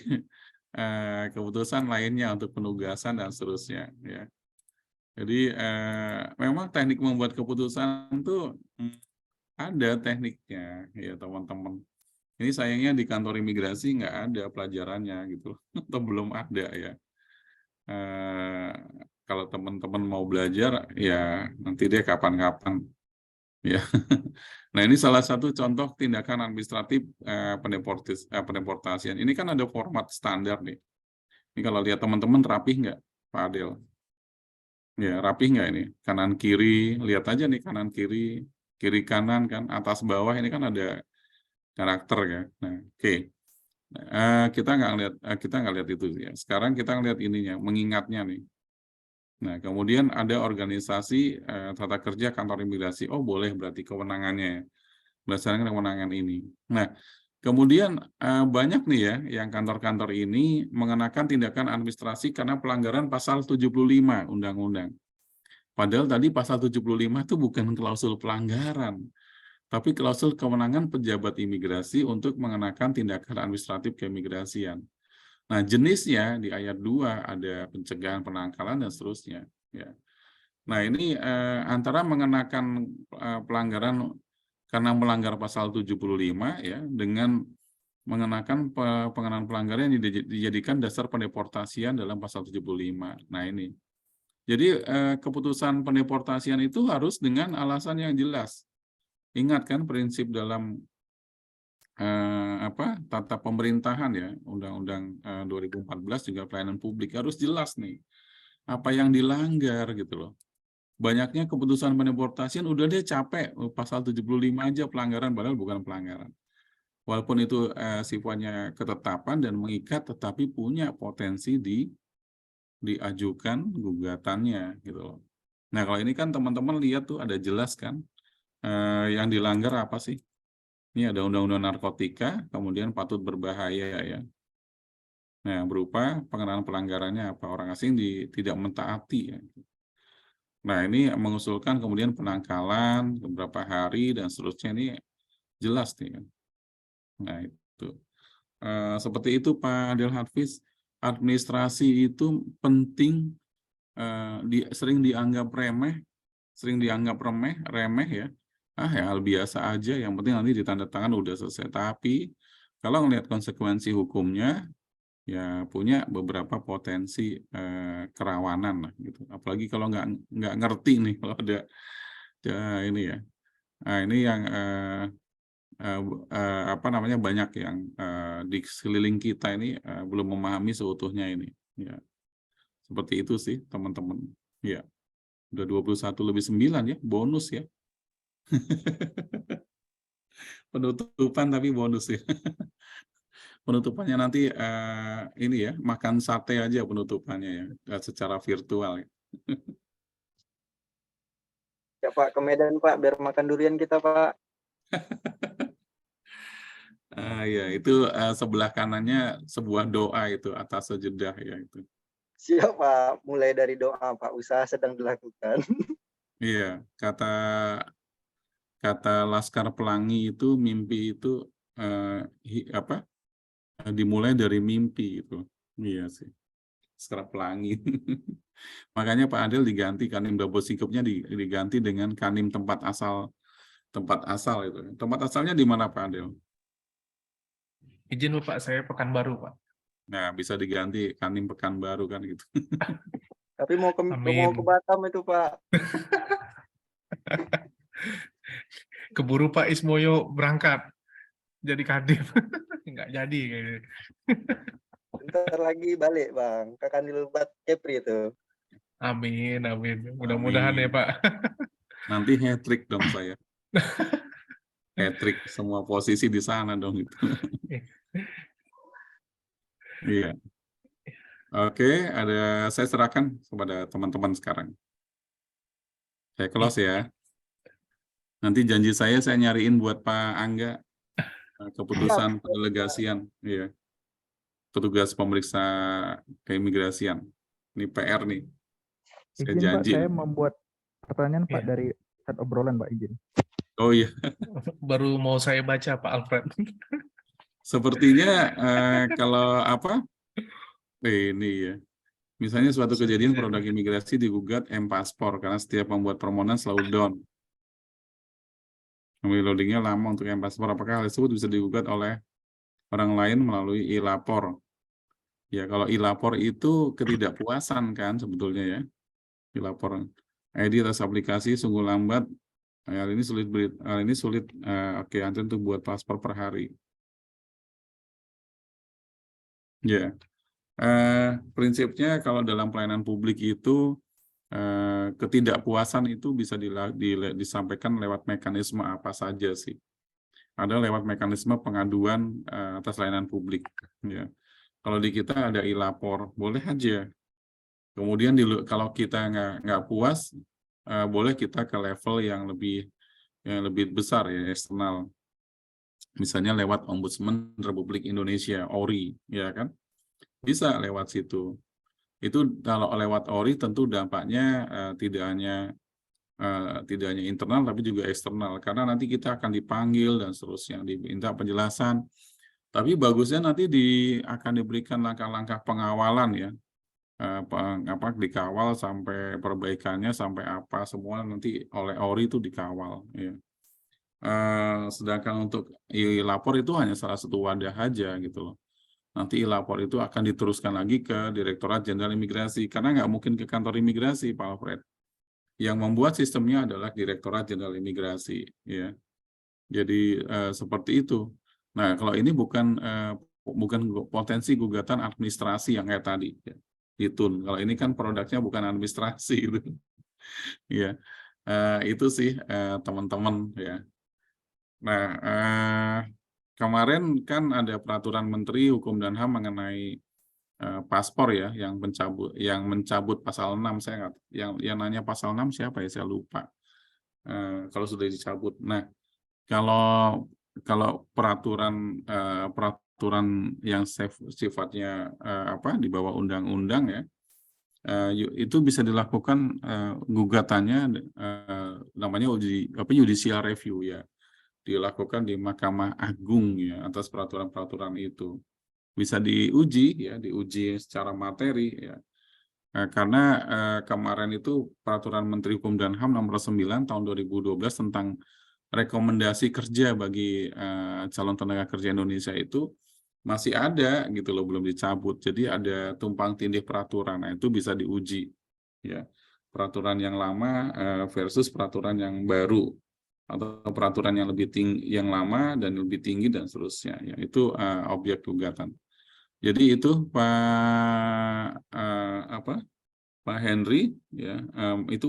keputusan lainnya untuk penugasan dan seterusnya ya. Jadi memang teknik membuat keputusan itu ada tekniknya ya teman-teman. Ini sayangnya di kantor imigrasi nggak ada pelajarannya gitu atau belum ada ya. Kalau teman-teman mau belajar ya nanti dia kapan-kapan ya. Nah, ini salah satu contoh tindakan administratif pendeportasian. Ini kan ada format standar nih. Ini kalau lihat teman-teman rapih nggak, Pak Adel? Ya, rapih nggak ini? Kanan kiri, lihat aja nih kanan kiri, kiri kanan kan, atas bawah ini kan ada karakter ya. Nah, oke. Kita nggak lihat itu ya. Sekarang kita ngelihat ininya, mengingatnya nih. Nah, kemudian ada organisasi tata kerja kantor imigrasi. Oh, boleh berarti kewenangannya ya. Berdasarkan kewenangan ini. Nah, kemudian banyak nih ya yang kantor-kantor ini mengenakan tindakan administrasi karena pelanggaran pasal 75 Undang-Undang. Padahal tadi pasal 75 itu bukan klausul pelanggaran, tapi klausul kewenangan pejabat imigrasi untuk mengenakan tindakan administratif keimigrasian. Nah, jenisnya di ayat 2 ada pencegahan, penangkalan, dan seterusnya. Ya. Nah, ini antara mengenakan pelanggaran karena melanggar pasal 75 ya dengan mengenakan pengenaan pelanggaran yang dijadikan dasar pendeportasian dalam pasal 75. Nah, ini. Jadi keputusan pendeportasian itu harus dengan alasan yang jelas. Ingat kan prinsip dalam tata pemerintahan ya, Undang-Undang 2014 juga pelayanan publik harus jelas nih apa yang dilanggar gitu loh. Banyaknya keputusan pendeportasian udah dia capek pasal 75 aja pelanggaran padahal bukan pelanggaran. Walaupun itu sifatnya ketetapan dan mengikat tetapi punya potensi diajukan gugatannya gitu loh. Nah, kalau ini kan teman-teman lihat tuh ada jelas kan yang dilanggar apa sih? Ini ada undang-undang narkotika, kemudian patut berbahaya ya. Nah, berupa pengenaan pelanggarannya apa? Orang asing tidak mentaati ya. Nah, ini mengusulkan kemudian penangkalan beberapa hari dan seterusnya ini jelas nih. Nah, itu. Seperti itu Pak Adel Hafiz, administrasi itu penting, sering dianggap remeh ya. Ya hal biasa aja, yang penting nanti ditandatangan udah selesai. Tapi kalau ngelihat konsekuensi hukumnya, ya punya beberapa potensi kerawanan lah gitu. Apalagi kalau nggak ngerti nih kalau ada ini ya. Nah, ini yang banyak yang di sekeliling kita ini belum memahami seutuhnya ini. Ya, seperti itu sih teman-teman. Ya, udah 21:09 ya, bonus ya. Penutupan tapi bonus ya. Penutupannya nanti ini ya, makan sate aja penutupannya ya, secara virtual ya. Ya Pak, ke Medan Pak, biar makan durian kita Pak. Ya, itu sebelah kanannya sebuah doa itu atas sejedah ya itu. Siap Pak, mulai dari doa Pak, usaha sedang dilakukan. Iya, kata Laskar Pelangi itu mimpi itu dimulai dari mimpi itu. Iya sih. Laskar Pelangi. Makanya Pak Adel diganti kanim double sikupnya diganti dengan kanim tempat asal itu. Tempat asalnya di mana Pak Adel? Izin Bapak, saya Pekanbaru, Pak. Nah, bisa diganti kanim Pekanbaru kan gitu. Tapi mau ke Batam itu Pak. Keburu Pak Ismoyo berangkat jadi kadif. Nggak jadi kayaknya. Bentar lagi balik Bang, ke Kandilbat Kepri itu. Amin, amin. Mudah-mudahan ya Pak. Nanti hat-trick dong saya. Patrick semua posisi di sana dong itu. Iya. Oke, saya serahkan kepada teman-teman sekarang. Saya close ya. Nanti janji saya nyariin buat Pak Angga keputusan pendelegasian, iya. Petugas pemeriksa keimigrasian. Ini PR nih. Saya Izin Pak, janji. saya membuat pertanyaan Pak Iya. dari chat obrolan Pak, izin. Oh iya. Baru mau saya baca Pak Alfred. Sepertinya kalau apa? Ini ya. Misalnya suatu kejadian produk imigrasi digugat M-Paspor karena setiap membuat permohonan selalu down. Loadingnya lama untuk M-Paspor. Apakah hal tersebut bisa digugat oleh orang lain melalui e-lapor? Ya, kalau e-lapor itu ketidakpuasan kan sebetulnya ya. E-lapor. ID atas aplikasi sungguh lambat. Hal ini sulit. Oke, antri untuk buat paspor per hari. Ya. Prinsipnya kalau dalam pelayanan publik itu ketidakpuasan itu bisa disampaikan lewat mekanisme apa saja sih. Ada lewat mekanisme pengaduan atas layanan publik. Ya. Kalau di kita ada e-lapor, boleh aja. Kemudian kalau kita nggak puas, boleh kita ke level yang lebih besar ya, eksternal. Misalnya lewat Ombudsman Republik Indonesia, ORI, ya kan? Bisa lewat situ. Itu kalau lewat ORI tentu dampaknya tidak hanya internal tapi juga eksternal, karena nanti kita akan dipanggil dan seterusnya, diminta penjelasan. Tapi bagusnya nanti akan diberikan langkah-langkah pengawalan ya, dikawal sampai perbaikannya sampai apa semua nanti oleh ORI itu dikawal. Ya. Sedangkan untuk e-lapor itu hanya salah satu wadah aja gitu loh. Nanti e-lapor itu akan diteruskan lagi ke Direktorat Jenderal Imigrasi, karena nggak mungkin ke kantor imigrasi, Pak Alfred. Yang membuat sistemnya adalah Direktorat Jenderal Imigrasi, ya. Jadi seperti itu. Nah, kalau ini bukan potensi gugatan administrasi yang kayak tadi, ya. Itu. Kalau ini kan produknya bukan administrasi, gitu. Ya, itu sih teman-teman, ya. Nah, kemarin kan ada peraturan Menteri Hukum dan HAM mengenai paspor ya, yang mencabut pasal 6. Saya yang nanya pasal 6 siapa ya, saya lupa. Kalau sudah dicabut. Nah, kalau peraturan yang sifatnya di bawah undang-undang ya, itu bisa dilakukan gugatannya namanya judicial review ya, dilakukan di Mahkamah Agung ya atas peraturan-peraturan itu. Bisa diuji secara materi ya. Karena kemarin itu peraturan Menteri Hukum dan HAM nomor 9 tahun 2012 tentang rekomendasi kerja bagi calon tenaga kerja Indonesia itu masih ada gitu loh, belum dicabut. Jadi ada tumpang tindih peraturan. Nah, itu bisa diuji ya. Peraturan yang lama versus peraturan yang baru, atau peraturan yang lebih tinggi, yang lama dan lebih tinggi dan seterusnya ya. Itu objek gugatan. Jadi itu Pak Henry ya, itu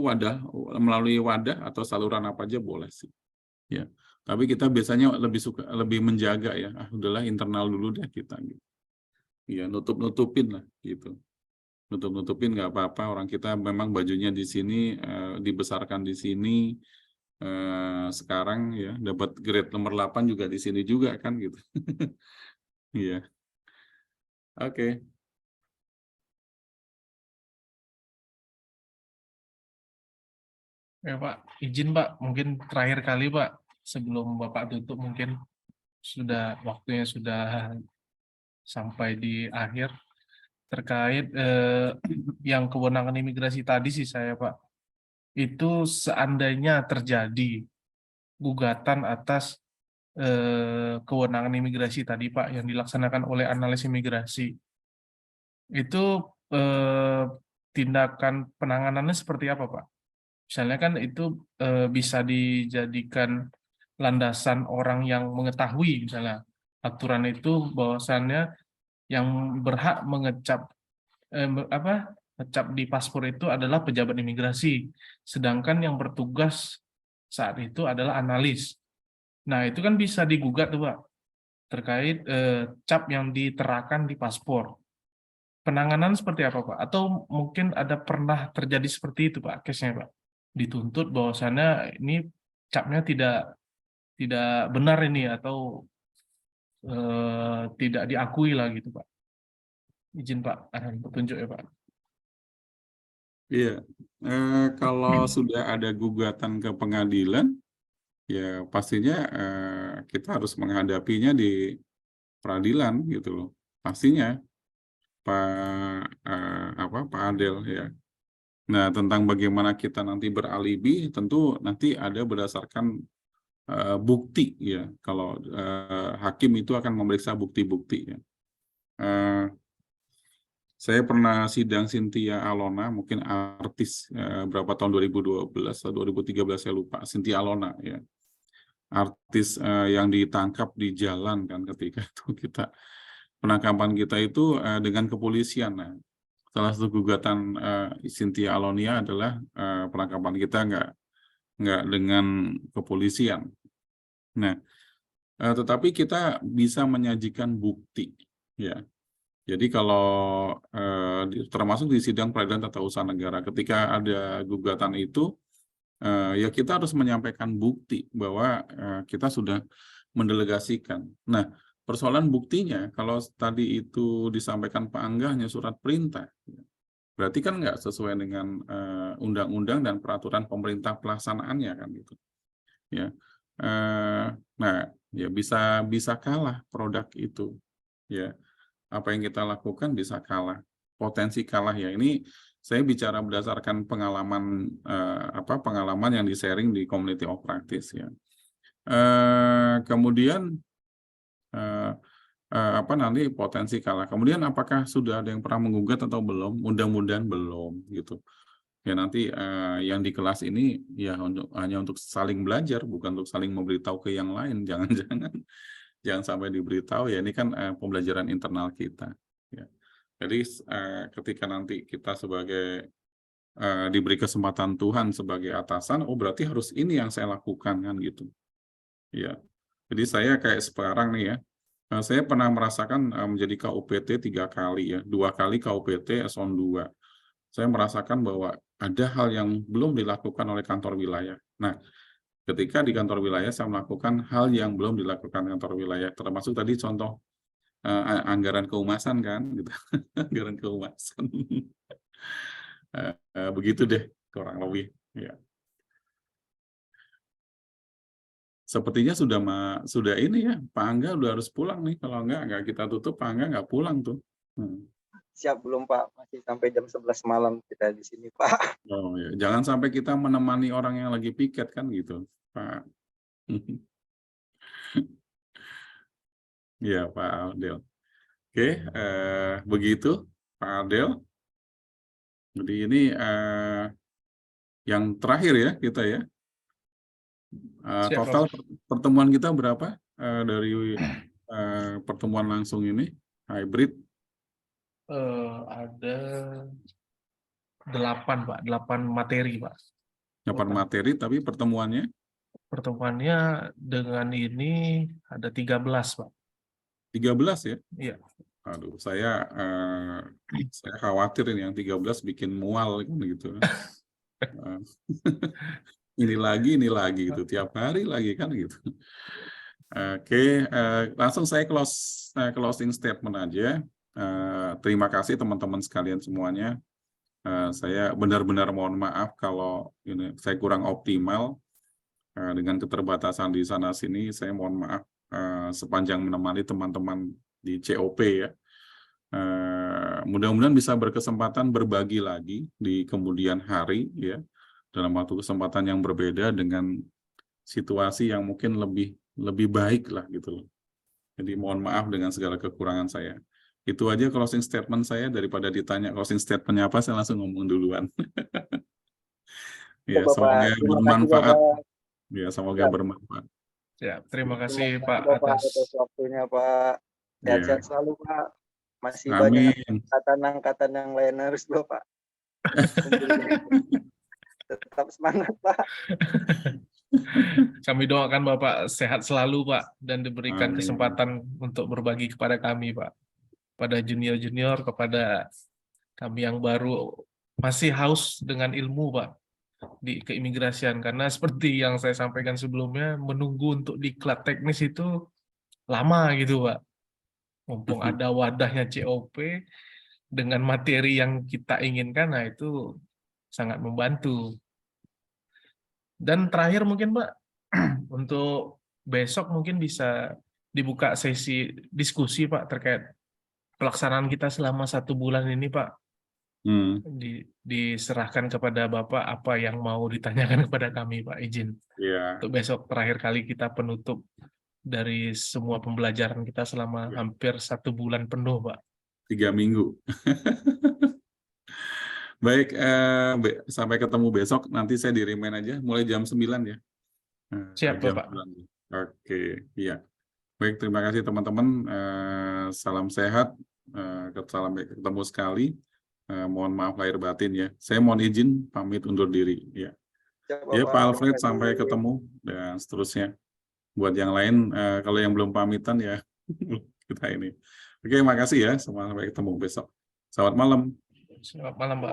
melalui wadah atau saluran apa aja boleh sih ya. Tapi kita biasanya lebih menjaga ya, udahlah internal dulu deh kita gitu. Ya, nutupin lah gitu. Nutupin nggak apa-apa, orang kita memang bajunya di sini, dibesarkan di sini, sekarang ya dapat grade nomor 8 juga di sini juga kan gitu. Iya. Oke. Ya Pak, izin Pak, mungkin terakhir kali Pak, sebelum Bapak tutup mungkin waktunya sudah sampai di akhir, terkait yang kewenangan imigrasi tadi sih saya Pak, itu seandainya terjadi gugatan atas kewenangan imigrasi tadi Pak yang dilaksanakan oleh analis imigrasi, itu tindakan penanganannya seperti apa Pak? Misalnya kan itu bisa dijadikan landasan orang yang mengetahui misalnya aturan itu bahwasannya yang berhak ngecap di paspor itu adalah pejabat imigrasi, sedangkan yang bertugas saat itu adalah analis. Nah, itu kan bisa digugat tuh, Pak, terkait cap yang diterakan di paspor. Penanganan seperti apa, Pak? Atau mungkin ada pernah terjadi seperti itu, Pak, case-nya, Pak? Dituntut bahwasannya ini capnya tidak benar ini atau tidak diakui lah gitu, Pak. Izin Pak, arahan petunjuk ya Pak. Iya, kalau sudah ada gugatan ke pengadilan, ya pastinya kita harus menghadapinya di peradilan gitu loh. Pastinya Pak Adel ya. Nah, tentang bagaimana kita nanti beralibi, tentu nanti ada berdasarkan bukti ya. Kalau hakim itu akan memeriksa bukti-bukti ya. Saya pernah sidang Cynthia Alona, mungkin artis berapa tahun 2012 atau 2013 saya lupa, Cynthia Alona ya. Artis yang ditangkap di jalan kan ketika itu penangkapan kita itu dengan kepolisian. Nah, salah satu gugatan Cynthia Alonia adalah penangkapan kita nggak dengan kepolisian. Nah, tetapi kita bisa menyajikan bukti ya. Jadi kalau termasuk di sidang peradilan tata usaha negara, ketika ada gugatan itu, ya kita harus menyampaikan bukti bahwa kita sudah mendelegasikan. Nah, persoalan buktinya, kalau tadi itu disampaikan Pak Angga hanya surat perintah, berarti kan nggak sesuai dengan undang-undang dan peraturan pemerintah pelaksanaannya kan gitu. Ya, nah ya bisa kalah produk itu, ya. Apa yang kita lakukan bisa kalah, potensi kalah ya. Ini saya bicara berdasarkan pengalaman pengalaman yang di-sharing di community of practice ya. Kemudian nanti potensi kalah. Kemudian apakah sudah ada yang pernah menggugat atau belum? Mudah-mudahan belum gitu. Ya nanti yang di kelas ini ya hanya untuk saling belajar, bukan untuk saling memberitahu ke yang lain. Jangan sampai diberitahu ya, ini kan pembelajaran internal kita ya. Jadi ketika nanti kita sebagai diberi kesempatan Tuhan sebagai atasan, oh berarti harus ini yang saya lakukan kan gitu ya. Jadi saya kayak sekarang nih ya, saya pernah merasakan menjadi KUPT 3 kali ya, 2 kali KUPT eselon 2. Saya merasakan bahwa ada hal yang belum dilakukan oleh kantor wilayah. Nah, ketika di kantor wilayah saya melakukan hal yang belum dilakukan kantor wilayah, termasuk tadi contoh anggaran keumasan kan, gitu. Anggaran keumasan. Begitu deh kurang lebih. Ya. Sepertinya sudah ini ya, Pak Angga udah harus pulang nih. Kalau nggak kita tutup, Pak Angga nggak pulang tuh. Siap belum Pak, masih sampai jam 11 malam kita di sini Pak. Oh ya, jangan sampai kita menemani orang yang lagi piket kan gitu, Pak. Ya, Pak Adel. Oke, begitu Pak Adel. Jadi ini yang terakhir ya kita ya. Total pertemuan kita berapa dari pertemuan langsung ini hybrid? Ada 8 Pak, 8 materi Pak. 8 materi, tapi pertemuannya? Pertemuannya dengan ini ada 13 Pak. 13 ya? Iya. Aduh, saya khawatir ini yang 13 bikin mual kan gitu. Ini lagi gitu, tiap hari lagi kan gitu. Oke, langsung saya closing statement aja. Terima kasih teman-teman sekalian semuanya. Saya benar-benar mohon maaf kalau ini saya kurang optimal dengan keterbatasan di sana sini. Saya mohon maaf sepanjang menemani teman-teman di COP ya. Mudah-mudahan bisa berkesempatan berbagi lagi di kemudian hari ya, dalam waktu kesempatan yang berbeda dengan situasi yang mungkin lebih baik lah gitu loh. Jadi mohon maaf dengan segala kekurangan saya. Itu aja closing statement saya, daripada ditanya closing statementnya apa, saya langsung ngomong duluan. Ya, semoga bermanfaat. Ya, semoga bermanfaat. Ya, terima kasih Pak atas waktunya Pak. Sehat-sehat selalu Pak. Masih Amin. Banyak angkatan-angkatan yang lain harus loh Pak. Tetap semangat Pak. Kami doakan Bapak sehat selalu, Pak, dan diberikan Amin. kesempatan untuk berbagi kepada kami, Pak. Pada junior-junior, kepada kami yang baru masih haus dengan ilmu, Pak, di keimigrasian. Karena seperti yang saya sampaikan sebelumnya, menunggu untuk diklat teknis itu lama gitu, Pak. Mumpung ada wadahnya COP, dengan materi yang kita inginkan, nah itu sangat membantu. Dan terakhir mungkin, Pak, untuk besok mungkin bisa dibuka sesi diskusi, Pak, terkait pelaksanaan kita selama 1 bulan ini, Pak. Diserahkan kepada Bapak apa yang mau ditanyakan kepada kami, Pak, izin. Ya, Untuk besok terakhir kali kita penutup dari semua pembelajaran kita selama hampir 1 bulan penuh, Pak. 3 minggu. Baik, sampai ketemu besok. Nanti saya di-remind aja, mulai jam 9 ya. Siap, Jam Bapak. 9. Oke, iya. Baik, terima kasih teman-teman. Salam sehat. Sampai ketemu sekali. Mohon maaf lahir batin ya. Saya mohon izin pamit undur diri. Ya, ya Pak Alfred, sampai ketemu dan seterusnya. Buat yang lain, kalau yang belum pamitan ya kita ini. Oke, makasih ya. Sampai ketemu besok. Selamat malam. Selamat malam, Pak.